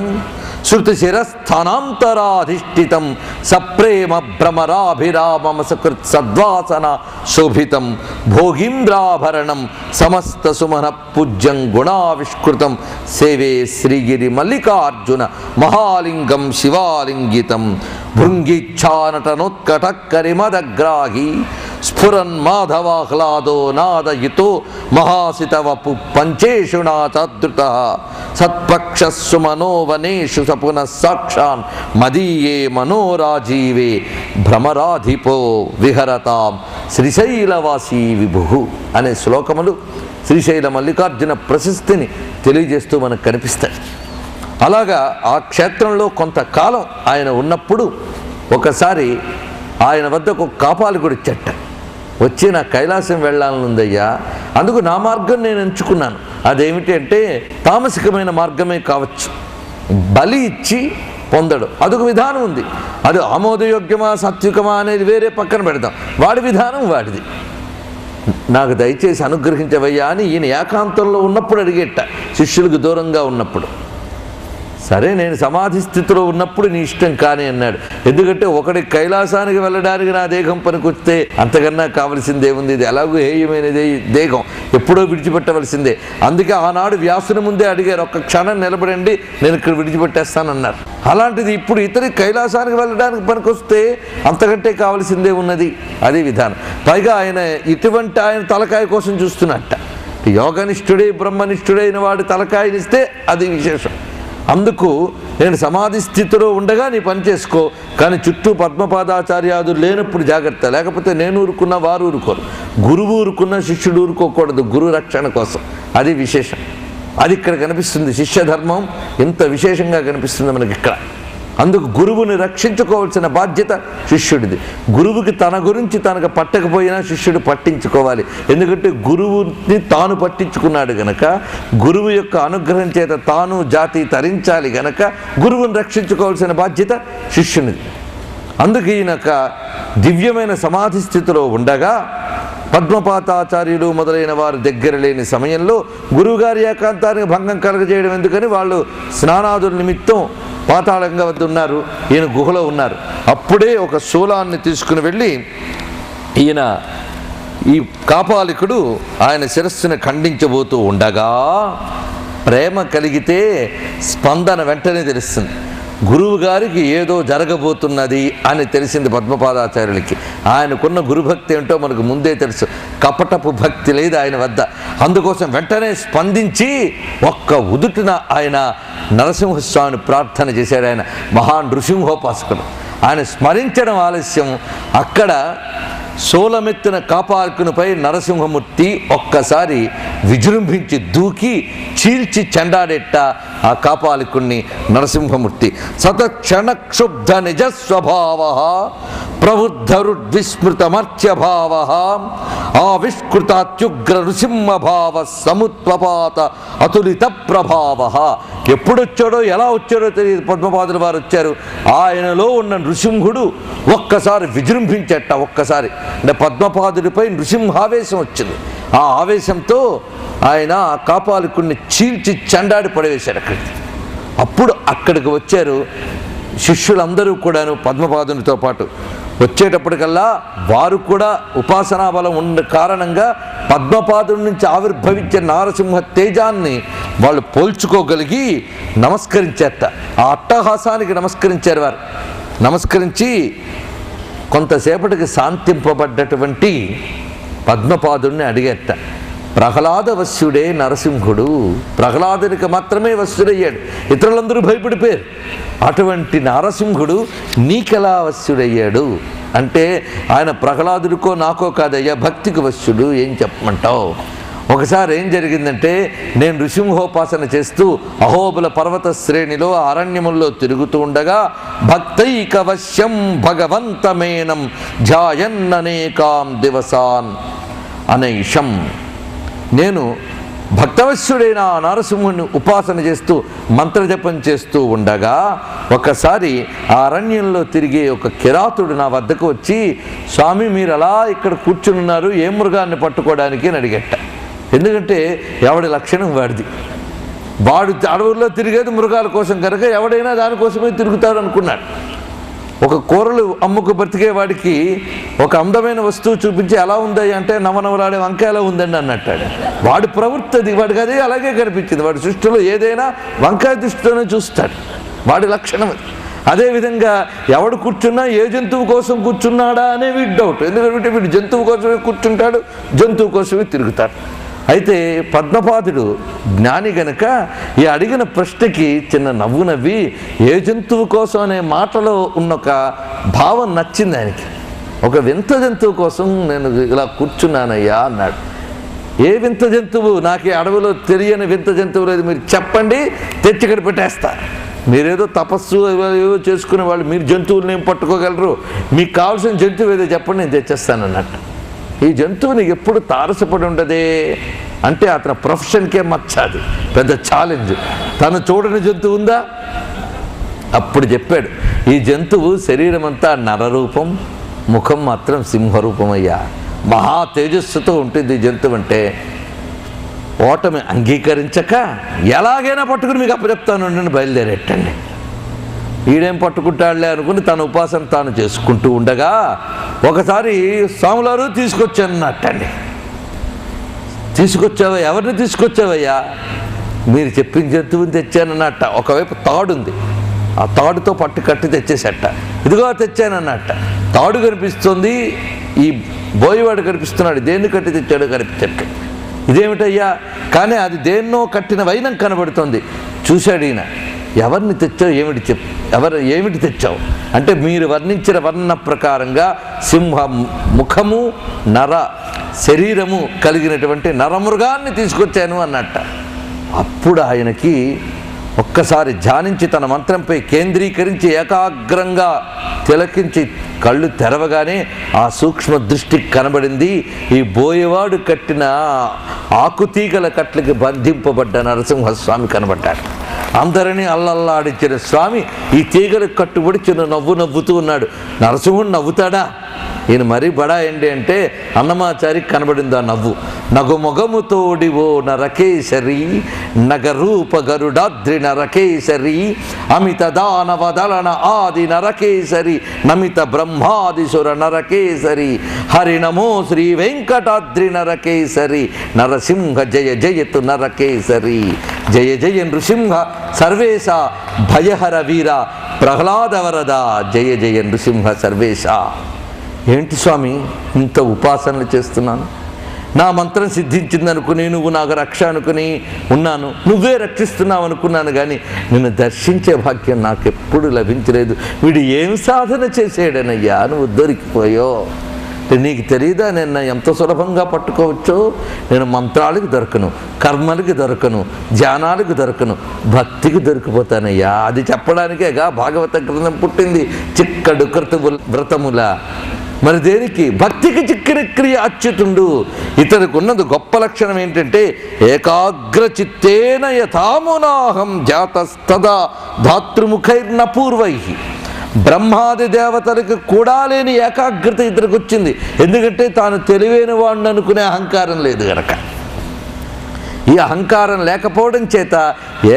శృతిశిరస్థానాంతరాధిష్ఠితం సప్రేమ భ్రమరాభిరామసకృత్ సద్వాసన శోభితం భోగీంద్రాభరణం సమస్త సుమన పూజ్యం గుణావిష్కృతం సేవే శ్రీగిరి మల్లికార్జున మహాలింగం శివాలింగితం భృంగిచ్ఛానటనోత్కటక్కరిమదగ్రాహి స్ఫురన్ మాధవాహ్లాదో నాదయితో మహాసితవపు పంచేషు నాథదృత సత్పక్షస్సు మనోవనేషు సపున సాక్షాన్ మదీయే మనోరాజీవే భ్రమరాధిపో విహరతాం శ్రీశైలవాసీ విభు అనే శ్లోకములు శ్రీశైల మల్లికార్జున ప్రశస్తిని తెలియజేస్తూ మనకు కనిపిస్తాయి. అలాగా ఆ క్షేత్రంలో కొంతకాలం ఆయన ఉన్నప్పుడు ఒకసారి ఆయన వద్దకు కాపాలికుడు చెట్ట వచ్చి, నా కైలాసం వెళ్ళాలనుందయ్యా, అందుకు నా మార్గం నేను ఎంచుకున్నాను. అదేమిటి అంటే తామసికమైన మార్గమే కావచ్చు, బలి ఇచ్చి పొందడు. అదొక విధానం ఉంది. అది ఆమోదయోగ్యమా సాత్వికమా అనేది వేరే పక్కన పెడతాం. వాడి విధానం వాడిది. నాకు దయచేసి అనుగ్రహించవయ్యా అని ఈయన ఏకాంతంలో ఉన్నప్పుడు అడిగేట, శిష్యులకు దూరంగా ఉన్నప్పుడు. సరే, నేను సమాధి స్థితిలో ఉన్నప్పుడు నీ ఇష్టం కానీ అన్నాడు. ఎందుకంటే ఒకటి కైలాసానికి వెళ్ళడానికి నా దేహం పనికొస్తే అంతకన్నా కావలసిందేముంది? ఇది ఎలాగో హేయమైనదే దేహం, ఎప్పుడో విడిచిపెట్టవలసిందే. అందుకే ఆనాడు వ్యాసుని ముందే అడిగారు, ఒక్క క్షణం నిలబడండి, నేను ఇక్కడ విడిచిపెట్టేస్తానన్నారు. అలాంటిది ఇప్పుడు ఇతని కైలాసానికి వెళ్ళడానికి పనికొస్తే అంతకంటే కావలసిందే ఉన్నది. అదే విధానం. పైగా ఆయన ఇటువంటి ఆయన తలకాయ కోసం చూస్తున్నట్ట. యోగనిష్ఠుడే బ్రహ్మనిష్ఠుడైన వాడు తలకాయనిస్తే అది విశేషం. అందుకు నేను సమాధి స్థితిలో ఉండగా నీ పని చేసుకో, కానీ చుట్టూ పద్మపాదాచార్యాదులు లేనప్పుడు జాగ్రత్త, లేకపోతే నేను ఊరుకున్నా వారు ఊరుకోరు. గురువు ఊరుకున్నా శిష్యుడు ఊరుకోకూడదు, గురు రక్షణ కోసం. అది విశేషం. అది ఇక్కడ కనిపిస్తుంది. శిష్య ధర్మం ఇంత విశేషంగా కనిపిస్తుంది మనకి ఇక్కడ. అందుకు గురువుని రక్షించుకోవాల్సిన బాధ్యత శిష్యుడిది. గురువుకి తన గురించి తనకు పట్టకపోయినా శిష్యుడు పట్టించుకోవాలి. ఎందుకంటే గురువుని తాను పట్టించుకున్నాడు గనక, గురువు యొక్క అనుగ్రహం చేత తాను జాతి తరించాలి గనక గురువుని రక్షించుకోవాల్సిన బాధ్యత శిష్యునిది. అందుకు ఈయనక దివ్యమైన సమాధి స్థితిలో ఉండగా పద్మపాతాచార్యులు మొదలైన వారు దగ్గర లేని సమయంలో గురువుగారి ఏకాంతానికి భంగం కలగజేయడం ఎందుకని వాళ్ళు స్నానాదుల నిమిత్తం పాతాళంగా వద్ద ఉన్నారు, ఈయన గుహలో ఉన్నారు. అప్పుడే ఒక శూలాన్ని తీసుకుని వెళ్ళి ఈయన ఈ కాపాలికుడు ఆయన శిరస్సును ఖండించబోతూ ఉండగా ప్రేమ కలిగితే స్పందన వెంటనే తెలుస్తుంది. గురువు గారికి ఏదో జరగబోతున్నది అని తెలిసింది పద్మపాదాచార్యులకి. ఆయనకున్న గురుభక్తి ఏంటో మనకు ముందే తెలుసు. కపటపు భక్తి లేదు ఆయన వద్ద. అందుకోసం వెంటనే స్పందించి ఒక్క ఉదుటిన ఆయన నరసింహస్వామిని ప్రార్థన చేశాడు. ఆయన మహా నృసింహోపాసకుడు. ఆయన స్మరించడం ఆలస్యం. అక్కడ సోలమెత్తిన కాపార్కునిపై నరసింహమూర్తి ఒక్కసారి విజృంభించి దూకి చీల్చి చెండాడెట్ట ఆ కాపాలికుణ్ణి నరసింహమూర్తి. సతక్షణక్షుబ్ధ నిజస్వభావ ప్రబుద్ధరుద్విస్మృతమర్చ్యభావ ఆవిష్కృతాత్యుగ్ర నృసింహభావ సముత్పపాత అతులిత ప్రభావ. ఎప్పుడొచ్చాడో ఎలా వచ్చాడో తెలియదు. పద్మపాదుల వారు వచ్చారు. ఆయనలో ఉన్న నృసింహుడు ఒక్కసారి విజృంభించట. ఒక్కసారి అంటే పద్మపాదుడిపై నృసింహావేశం వచ్చింది. ఆ ఆవేశంతో ఆయన ఆ కాపాలికుడిని చీల్చి చెండాడి పడవేశారు అక్కడికి. అప్పుడు అక్కడికి వచ్చారు శిష్యులందరూ కూడాను పద్మపాదునితో పాటు. వచ్చేటప్పటికల్లా వారు కూడా ఉపాసనా బలం ఉన్న కారణంగా పద్మపాదుడి నుంచి ఆవిర్భవించే నారసింహ తేజాన్ని వాళ్ళు పోల్చుకోగలిగి నమస్కరించారట. ఆ అట్టహాసానికి నమస్కరించారు వారు. నమస్కరించి కొంతసేపటికి శాంతింపబడ్డటువంటి పద్మపాదుడిని అడిగేట. ప్రహ్లాద వశ్యుడే నరసింహుడు. ప్రహ్లాదునికి మాత్రమే వశ్యుడయ్యాడు, ఇతరులందరూ భయపడిపోయారు. అటువంటి నరసింహుడు నీకెలా వశ్యుడయ్యాడు అంటే, ఆయన ప్రహ్లాదుడికో నాకో కాదయ్యా, భక్తికి వశ్యుడు. ఏం చెప్పమంటావు? ఒకసారి ఏం జరిగిందంటే, నేను నృసింహోపాసన చేస్తూ అహోబుల పర్వత శ్రేణిలో అరణ్యముల్లో తిరుగుతూ ఉండగా భక్తైకవశ్యం భగవంతమేనం ధ్యాయన్ననేకాం దివసాన్ అనైషం. నేను భక్తవశ్యుడైన ఆ నరసింహుని ఉపాసన చేస్తూ మంత్రజపం చేస్తూ ఉండగా ఒకసారి ఆ అరణ్యంలో తిరిగే ఒక కిరాతుడు నా వద్దకు వచ్చి, స్వామి మీరు అలా ఇక్కడ కూర్చుని ఉన్నారు, ఏ మృగాన్ని పట్టుకోవడానికి అని అడిగట. ఎందుకంటే ఎవడి లక్షణం వాడిది. వాడు అడవుల్లో తిరిగేది మృగాల కోసం కనుక ఎవడైనా దానికోసమే తిరుగుతాడు అనుకున్నాడు. ఒక కూరలు అమ్ముకు బ్రతికే వాడికి ఒక అందమైన వస్తువు చూపించి ఎలా ఉందయ్య అంటే నవనవలాడే వంకాయ ఎలా ఉందండి అన్నట్టాడు. వాడి ప్రవృత్తి అది. వాడికి అదే అలాగే కనిపించింది. వాడి సృష్టిలో ఏదైనా వంకాయ దృష్టితోనే చూస్తాడు. వాడి లక్షణం అది. అదేవిధంగా ఎవడు కూర్చున్నా ఏ జంతువు కోసం కూర్చున్నాడా అనే వీడి డౌట్. ఎందుకంటే వీడు జంతువు కోసమే కూర్చుంటాడు, జంతువు కోసమే తిరుగుతాడు. అయితే పద్మపాదుడు జ్ఞాని గనక ఈ అడిగిన ప్రశ్నకి చిన్న నవ్వు నవ్వి, ఏ జంతువు కోసం అనే మాటలో ఉన్న ఒక భావం నచ్చింది ఆయనకి. ఒక వింత జంతువు కోసం నేను ఇలా కూర్చున్నానయ్యా అన్నాడు. ఏ వింత జంతువు? నాకు ఈ అడవిలో తెలియని వింత జంతువు లేదు, మీరు చెప్పండి, తెచ్చి ఇక్కడ పెట్టేస్తా. మీరేదో తపస్సు ఏవో చేసుకునే వాళ్ళు, మీరు జంతువులను ఏం పట్టుకోగలరు? మీకు కావాల్సిన జంతువు ఏదో చెప్పండి, నేను తెచ్చేస్తాను అన్నట్టు. ఈ జంతువు నీకు ఎప్పుడు తారసపడి ఉండదే అంటే అతని ప్రొఫెషన్కే మచ్చాది, పెద్ద ఛాలెంజ్. తను చూడని జంతువు ఉందా? అప్పుడు చెప్పాడు, ఈ జంతువు శరీరం అంతా నరరూపం, ముఖం మాత్రం సింహరూపమయ్యా. మహా తేజస్సుతో ఉంటుంది ఈ జంతువు అంటే. ఓటమి అంగీకరించక ఎలాగైనా పట్టుకుని మీకు అప్పచెప్తాను అని బయలుదేరేటండి. ఈడేం పట్టుకుంటాడులే అనుకుని తన ఉపాసన తాను చేసుకుంటూ ఉండగా ఒకసారి స్వాములారు తీసుకొచ్చానన్నట్టండి. తీసుకొచ్చావా? ఎవరిని తీసుకొచ్చావయ్యా? మీరు చెప్పిన జంతువుని తెచ్చానన్నట్ట. ఒకవైపు తాడుంది, ఆ తాడుతో పట్టు కట్టి తెచ్చేసట. ఇదిగో తెచ్చానన్నట్ట. తాడు కనిపిస్తుంది, ఈ బోయవాడు కనిపిస్తున్నాడు. దేన్ని కట్టి తెచ్చాడో కనిపించట్టు. ఇదేమిటయ్యా? కానీ అది దేన్నో కట్టిన వైనం కనబడుతుంది. చూశాడు ఈయన. ఎవరిని తెచ్చావు? ఏమిటి తెచ్చావు అంటే, మీరు వర్ణించిన వర్ణ ప్రకారంగా సింహ ముఖము నర శరీరము కలిగినటువంటి నరమృగాన్ని తీసుకొచ్చాను అన్నట్ట. అప్పుడు ఆయనకి ఒక్కసారి ధ్యానించి తన మంత్రంపై కేంద్రీకరించి ఏకాగ్రంగా తిలకించి కళ్ళు తెరవగానే ఆ సూక్ష్మ దృష్టికి కనబడింది, ఈ బోయవాడు కట్టిన ఆకుతీగల కట్లకి బంధింపబడ్డ నరసింహస్వామి కనబడ్డాడు. అందరినీ అల్లల్లాడించిన స్వామి ఈ తీగలకు కట్టుబడి చిన్న నవ్వు నవ్వుతూ ఉన్నాడు. నరసింహుడు నవ్వుతాడా? ఈయన మరీ బడా ఏంటి అంటే అన్నమాచారికి కనబడింది ఆ నవ్వు. నగుమొగముతోడివో నరకేశరి నగరూప గరుడాద్రి నరకేశరి అమిత దానవదలన ఆది నరకేశరి నమిత బ్రహ్మాదిసుర నరకేశరి హరి నమో శ్రీ వెంకటాద్రి నరకేశరి నరసింహ జయ జయతు నరకేశరి జయ జయ నృసింహ సర్వేశ భయహర వీర ప్రహ్లాద వరద జయ జయ నృసింహ సర్వేశ. ఏంటి స్వామి ఇంత ఉపాసనలు చేస్తున్నాను, నా మంత్రం సిద్ధించిందనుకుని నువ్వు నాకు రక్ష అనుకుని ఉన్నాను, నువ్వే రక్షిస్తున్నావు అనుకున్నాను, కానీ నిన్ను దర్శించే భాగ్యం నాకెప్పుడు లభించలేదు. వీడు ఏం సాధన చేసాడనయ్యా నువ్వు దొరికిపోయో. నీకు తెలియదా నేను ఎంత సులభంగా పట్టుకోవచ్చో? నేను మంత్రాలకు దొరకను, కర్మలకి దొరకను, ధ్యానాలకు దొరకను, భక్తికి దొరికిపోతానయ్యా. అది చెప్పడానికేగా భాగవత గ్రంథం పుట్టింది. చిక్కడు వ్రతముల మరి దేనికి? భక్తికి చిక్కిన క్రియ అచ్యుతుండు. ఇతనికి ఉన్నది గొప్ప లక్షణం ఏంటంటే ఏకాగ్ర చిత్తేన యథామునాహం జాతస్తదా ధాతృముఖైర్న పూర్వై. బ్రహ్మాది దేవతలకు కూడా లేని ఏకాగ్రత ఇతనికి వచ్చింది. ఎందుకంటే తాను తెలివైన వాడిని అనుకునే అహంకారం లేదు గనక. ఈ అహంకారం లేకపోవడం చేత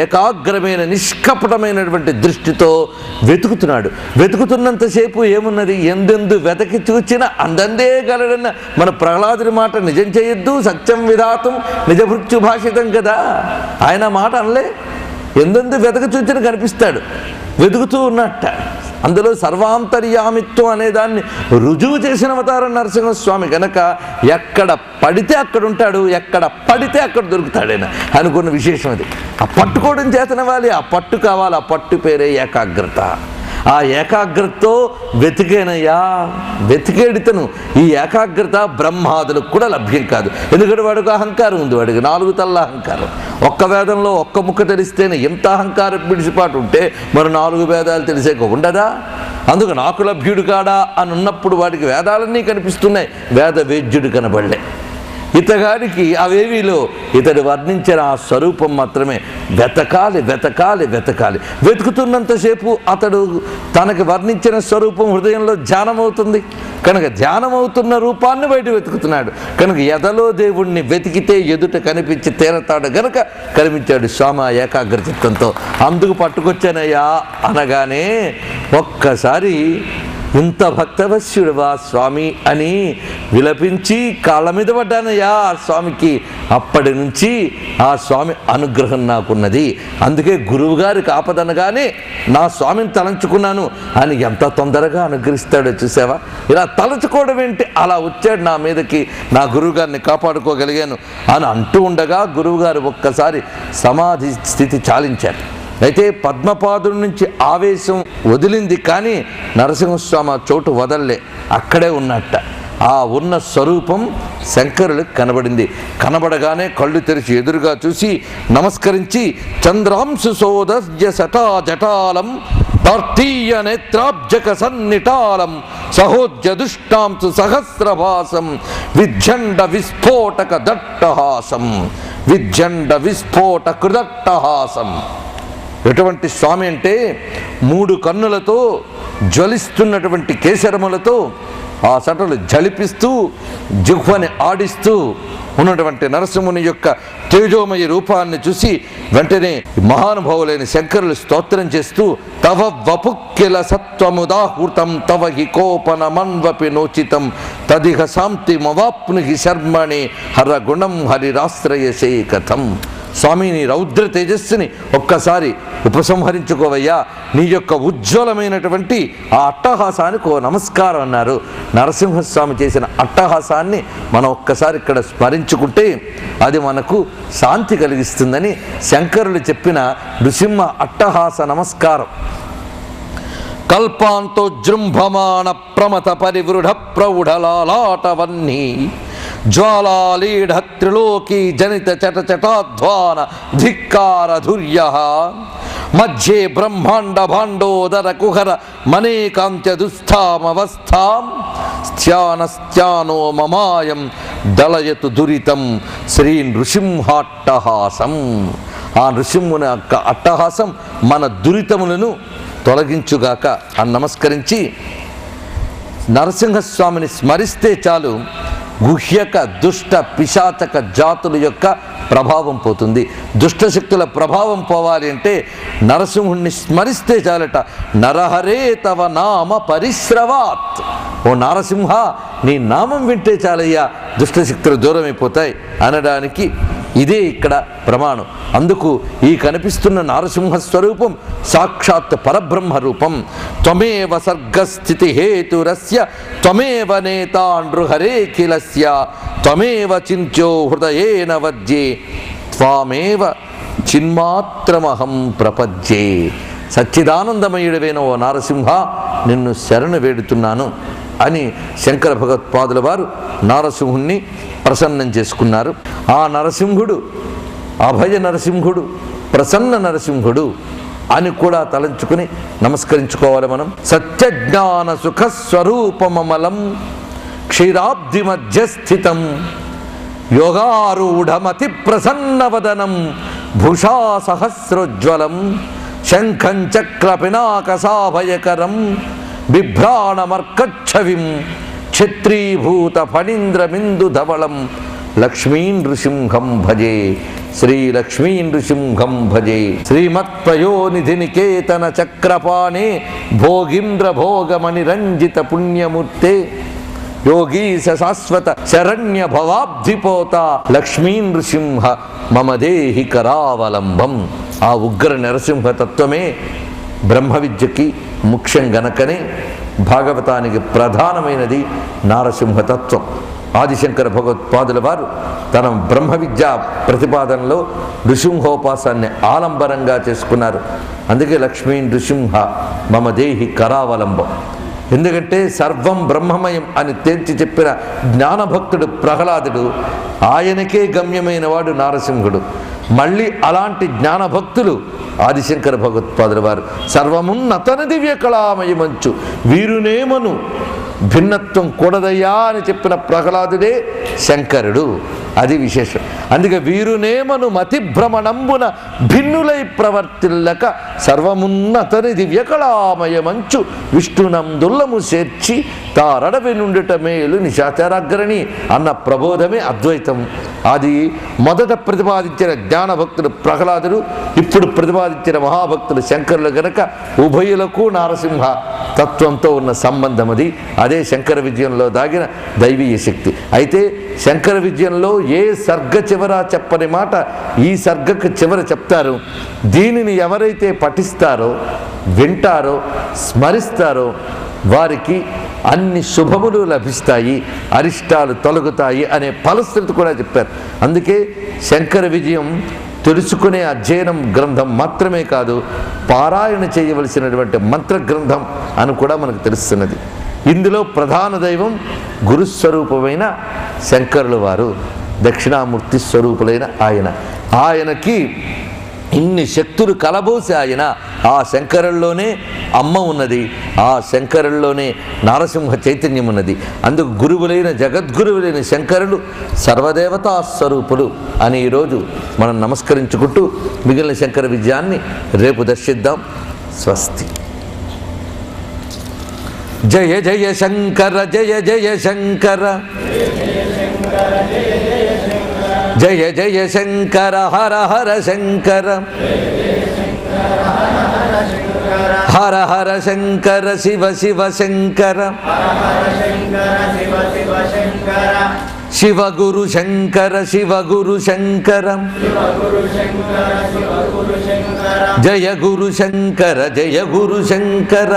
ఏకాగ్రమైన నిష్కపటమైనటువంటి దృష్టితో వెతుకుతున్నాడు. వెతుకుతున్నంతసేపు ఏమున్నది? ఎందెందు వెతకి చూచిన అందందే గలడన్న మన ప్రహ్లాదుని మాట నిజం చేయొద్దు, సత్యం విధాతం నిజభృత్యు భాషితం కదా. ఆయన మాట అనలే. ఎందెందు వెతక చూచిన కనిపిస్తాడు, వెతుకుతూ ఉన్నట్ట. అందులో సర్వాంతర్యామిత్వం అనేదాన్ని రుజువు చేసిన అవతారం నరసింహస్వామి కనుక ఎక్కడ పడితే అక్కడ ఉంటాడు, ఎక్కడ పడితే అక్కడ దొరుకుతాడైనా అనుకున్న విశేషం అది. ఆ పట్టుకోవడం చేతనవ్వాలి, ఆ పట్టు కావాలి. ఆ పట్టు పేరే ఏకాగ్రత. ఆ ఏకాగ్రతతో వెతికేనయ్యా, వెతికేడితను. ఈ ఏకాగ్రత బ్రహ్మాదులకు కూడా లభ్యం కాదు. ఎందుకంటే వాడికి అహంకారం ఉంది, వాడికి 4 తల్ల అహంకారం. ఒక్క వేదంలో ఒక్క ముక్క తెలిస్తేనే ఎంత అహంకారం పిడిసిపాటు ఉంటే మరి 4 వేదాలు తెలిసేక ఉండదా? అందుకు నాకు లభ్యుడు కాడా అని ఉన్నప్పుడు వాడికి వేదాలన్నీ కనిపిస్తున్నాయి, వేద వేద్యుడు కనబడలే. ఇతగాడికి అవేవిలో ఇతడు వర్ణించిన ఆ స్వరూపం మాత్రమే వెతకాలి, వెతకాలి, వెతకాలి. వెతుకుతున్నంతసేపు అతడు తనకి వర్ణించిన స్వరూపం హృదయంలో ధ్యానమవుతుంది కనుక ధ్యానమవుతున్న రూపాన్ని బయట వెతుకుతున్నాడు కనుక ఎదలో దేవుణ్ణి వెతికితే ఎదుట కనిపించి తీరతాడు గనక కనిపించాడు స్వామి ఏకాగ్రచిత్తంతో. అందుకు పట్టుకొచ్చానయ్యా అనగానే ఒక్కసారి ఇంత భక్తవశ్యుడువా స్వామి అని విలపించి కాళ్ళ మీద పడ్డానయ్యా ఆ స్వామికి. అప్పటి నుంచి ఆ స్వామి అనుగ్రహం నాకున్నది. అందుకే గురువుగారికి ఆపదనగానే నా స్వామిని తలంచుకున్నాను అని ఎంత తొందరగా అనుగ్రహిస్తాడో చూసావా. ఇలా తలంచుకోవడం ఏంటి, అలా వచ్చాడు నా మీదకి, నా గురువుగారిని కాపాడుకోగలిగాను అని అంటూ ఉండగా గురువుగారు ఒక్కసారి సమాధి స్థితి చాలించారు. అయితే పద్మపాదుడి నుంచి ఆవేశం వదిలింది, కానీ నరసింహస్వామి చోటు వదల్లే, అక్కడే ఉన్నట్ట. ఆ ఉన్న స్వరూపం శంకరులకు కనబడింది. కనబడగానే కళ్ళు తెరిచి ఎదురుగా చూసి నమస్కరించి చంద్రాంశు సోదర్య సటా జటాలం తార్తీయ నేత్రాబ్జక సన్నిటాలం సహోజ్య దుష్టాంశు సహస్రభాసం విజ్జండ విస్ఫోటక దట్టహాసం విజ్జండ విస్ఫోట కృదట్టహాసం. ఎటువంటి స్వామి అంటే 3 కన్నులతో జ్వలిస్తున్నటువంటి కేశరములతో ఆ సటలు జలిపిస్తూ జిహ్వని ఆడిస్తూ ఉన్నటువంటి నరసింహుని యొక్క తేజోమయ రూపాన్ని చూసి వెంటనే మహానుభావులైన శంకరులు స్తోత్రం చేస్తూ తవ వపుక్కిల సత్వముదాహృతం తవ హి కోపన మన్వపి నోచితం తదిహ శాంతి మవాప్నుహి శర్మణి హర గుణం హరిరాశ్రయసే కథం. స్వామి నీ రౌద్ర తేజస్సుని ఒక్కసారి ఉపసంహరించుకోవయ్యా, నీ యొక్క ఉజ్వలమైనటువంటి ఆ అట్టహాసానికి ఓ నమస్కారం అన్నారు. నరసింహస్వామి చేసిన అట్టహాసాన్ని మనం ఒక్కసారి ఇక్కడ స్మరించుకుంటే అది మనకు శాంతి కలిగిస్తుందని శంకరులు చెప్పిన నృసింహ అట్టహాస నమస్కారం. కల్పాంతోజృంభమాణ ప్రమత పరివృఢ ప్రౌఢలాలాటవన్నీ జ్వాలాలీఢ త్రిలోకీ జనిత చటచటాధ్వాన ధిక్కారధుర్య మధ్యే బ్రహ్మాండ భాండోదర కుహర మనేకాంత్య దుస్థామవస్థాం స్థ్యానస్థ్యానో మమాయం దళయతు దురితం శ్రీ నృసింహాట్టహాసం. ఆ నృసింహుని యొక్క అట్టహాసం మన దురితములను తొలగించుగాక అని నమస్కరించి నరసింహస్వామిని స్మరిస్తే చాలు గుహ్యక దుష్ట పిశాచక జాతుల యొక్క ప్రభావం పోతుంది. దుష్టశక్తుల ప్రభావం పోవాలి అంటే నరసింహుణ్ణి స్మరిస్తే చాలట. నరహరే తవ నామ పరిశ్రవాత్. ఓ నరసింహ నీ నామం వింటే చాలయ్యా దుష్టశక్తులు దూరం అయిపోతాయి అనడానికి ఇదే ఇక్కడ ప్రమాణం. అందుకు ఈ కనిపిస్తున్న నారసింహ స్వరూపం సాక్షాత్ పరబ్రహ్మ రూపం. త్వమేవ సర్గస్థితి హేతురస్య త్వమేవ నేతా నృహరేఖిలస్య త్వమేవ చింత్యో హృదయేన వజ్యే త్వామేవ చిన్మాత్రమహం ప్రపజ్యే. సచ్చిదానందమయుడవైన ఓ నారసింహ, నిన్ను శరణు వేడుతున్నాను అని శంకర భగవత్పాదుల వారు నారసింహుణ్ణి ప్రసన్నం చేసుకున్నారు. ఆ నరసింహుడు అభయ నరసింహుడు, ప్రసన్న నరసింహుడు అని కూడా తలంచుకుని నమస్కరించుకోవాలి మనం. సత్యజ్ఞాన సుఖస్వరూపమమలం క్షీరాబ్ది మధ్యస్థితం యోగారూఢమతి ప్రసన్నవదనం భూషా సహస్రోజ్వలం శంఖం చక్ర పినాకసాభయకరం బిభ్రాణమర్కచ్ఛవిం క్షత్రీభూత ఫణీంద్రమిందు ధవళం లక్ష్మీ నృసింహం భజే. శ్రీ లక్ష్మీ నృసింహం భజే. శ్రీమత్పయోనిధి నికేతన చక్రపాణే భోగీంద్ర భోగమణి రంజిత పుణ్యమూర్తే యోగీశ శాశ్వత శరణ్య భవాబ్ధిపోత లక్ష్మీ నృసింహ మమ దేహి కరావలంబం. ఆ ఉగ్ర నరసింహ తత్వమే బ్రహ్మ విద్యకి ముఖ్యం గనకనే భాగవతానికి ప్రధానమైనది నారసింహతత్వం. ఆదిశంకర భగవత్పాదుల వారు తన బ్రహ్మ విద్యా ప్రతిపాదనలో నృసింహోపాసాన్ని ఆలంబనంగా చేసుకున్నారు. అందుకే లక్ష్మీ నృసింహ మమ దేహి కరావలంబం. ఎందుకంటే సర్వం బ్రహ్మమయం అని తేల్చి చెప్పిన జ్ఞానభక్తుడు ప్రహ్లాదుడు, ఆయనకే గమ్యమైన వాడు నారసింహుడు. మళ్ళీ అలాంటి జ్ఞానభక్తులు ఆదిశంకర భగవత్పాదుల వారు. సర్వమున్నతన దివ్య కళామయమంచు వీరునేమను భిన్నత్వం కూడదయ్యా అని చెప్పిన ప్రహ్లాదుడే శంకరుడు. అది విశేషం. అందుకే వీరునేమను మతిభ్రమణంబున భిన్నులై ప్రవర్తిల్లక సర్వమున్నతని దివ్యకళామయమంచు విష్ణునందుల్లము చేర్చి తారడవి నుండిట మేలు నిశాచరాగ్రణి అన్న ప్రబోధమే అద్వైతం. అది మొదట ప్రతిపాదించిన జ్ఞానభక్తుడు ప్రహ్లాదుడు, ఇప్పుడు ప్రతిపాదించిన మహాభక్తుడు శంకరులు గనక ఉభయులకు నారసింహ తత్వంతో ఉన్న సంబంధం అది. అదే శంకర విజయంలో దాగిన దైవీయ శక్తి. అయితే శంకర విజయంలో ఏ సర్గ చివర చెప్పని మాట ఈ సర్గకు చివర చెప్తారు. దీనిని ఎవరైతే పఠిస్తారో, వింటారో, స్మరిస్తారో వారికి అన్ని శుభములు లభిస్తాయి, అరిష్టాలు తొలగుతాయి అనే ఫలశ్రుతి కూడా చెప్పారు. అందుకే శంకర విజయం తెలుసుకునే అధ్యయనం గ్రంథం మాత్రమే కాదు, పారాయణ చేయవలసినటువంటి మంత్ర గ్రంథం అని కూడా మనకు తెలుస్తున్నది. ఇందులో ప్రధాన దైవం గురుస్వరూపమైన శంకరుల వారు, దక్షిణామూర్తి స్వరూపులైన ఆయనకి ఇన్ని శక్తులు కలబోసి ఆయన ఆ శంకరుల్లోనే అమ్మ ఉన్నది, ఆ శంకరుల్లోనే నారసింహ చైతన్యం ఉన్నది. అందుకు గురువులైన జగద్గురువులైన శంకరులు సర్వదేవతా స్వరూపులు అని ఈరోజు మనం నమస్కరించుకుంటూ మిగిలిన శంకర విజయాన్ని రేపు దర్శిద్దాం. స్వస్తి. జయ జయ శంకర జయ జయ శంకర జయ జయ శంకర హర హర శంకర హర హర శంకర శివ శివ శంకర శివ గురు శంకర శివ గురు శంకర జయ గురు శంకర జయ గురు శంకర.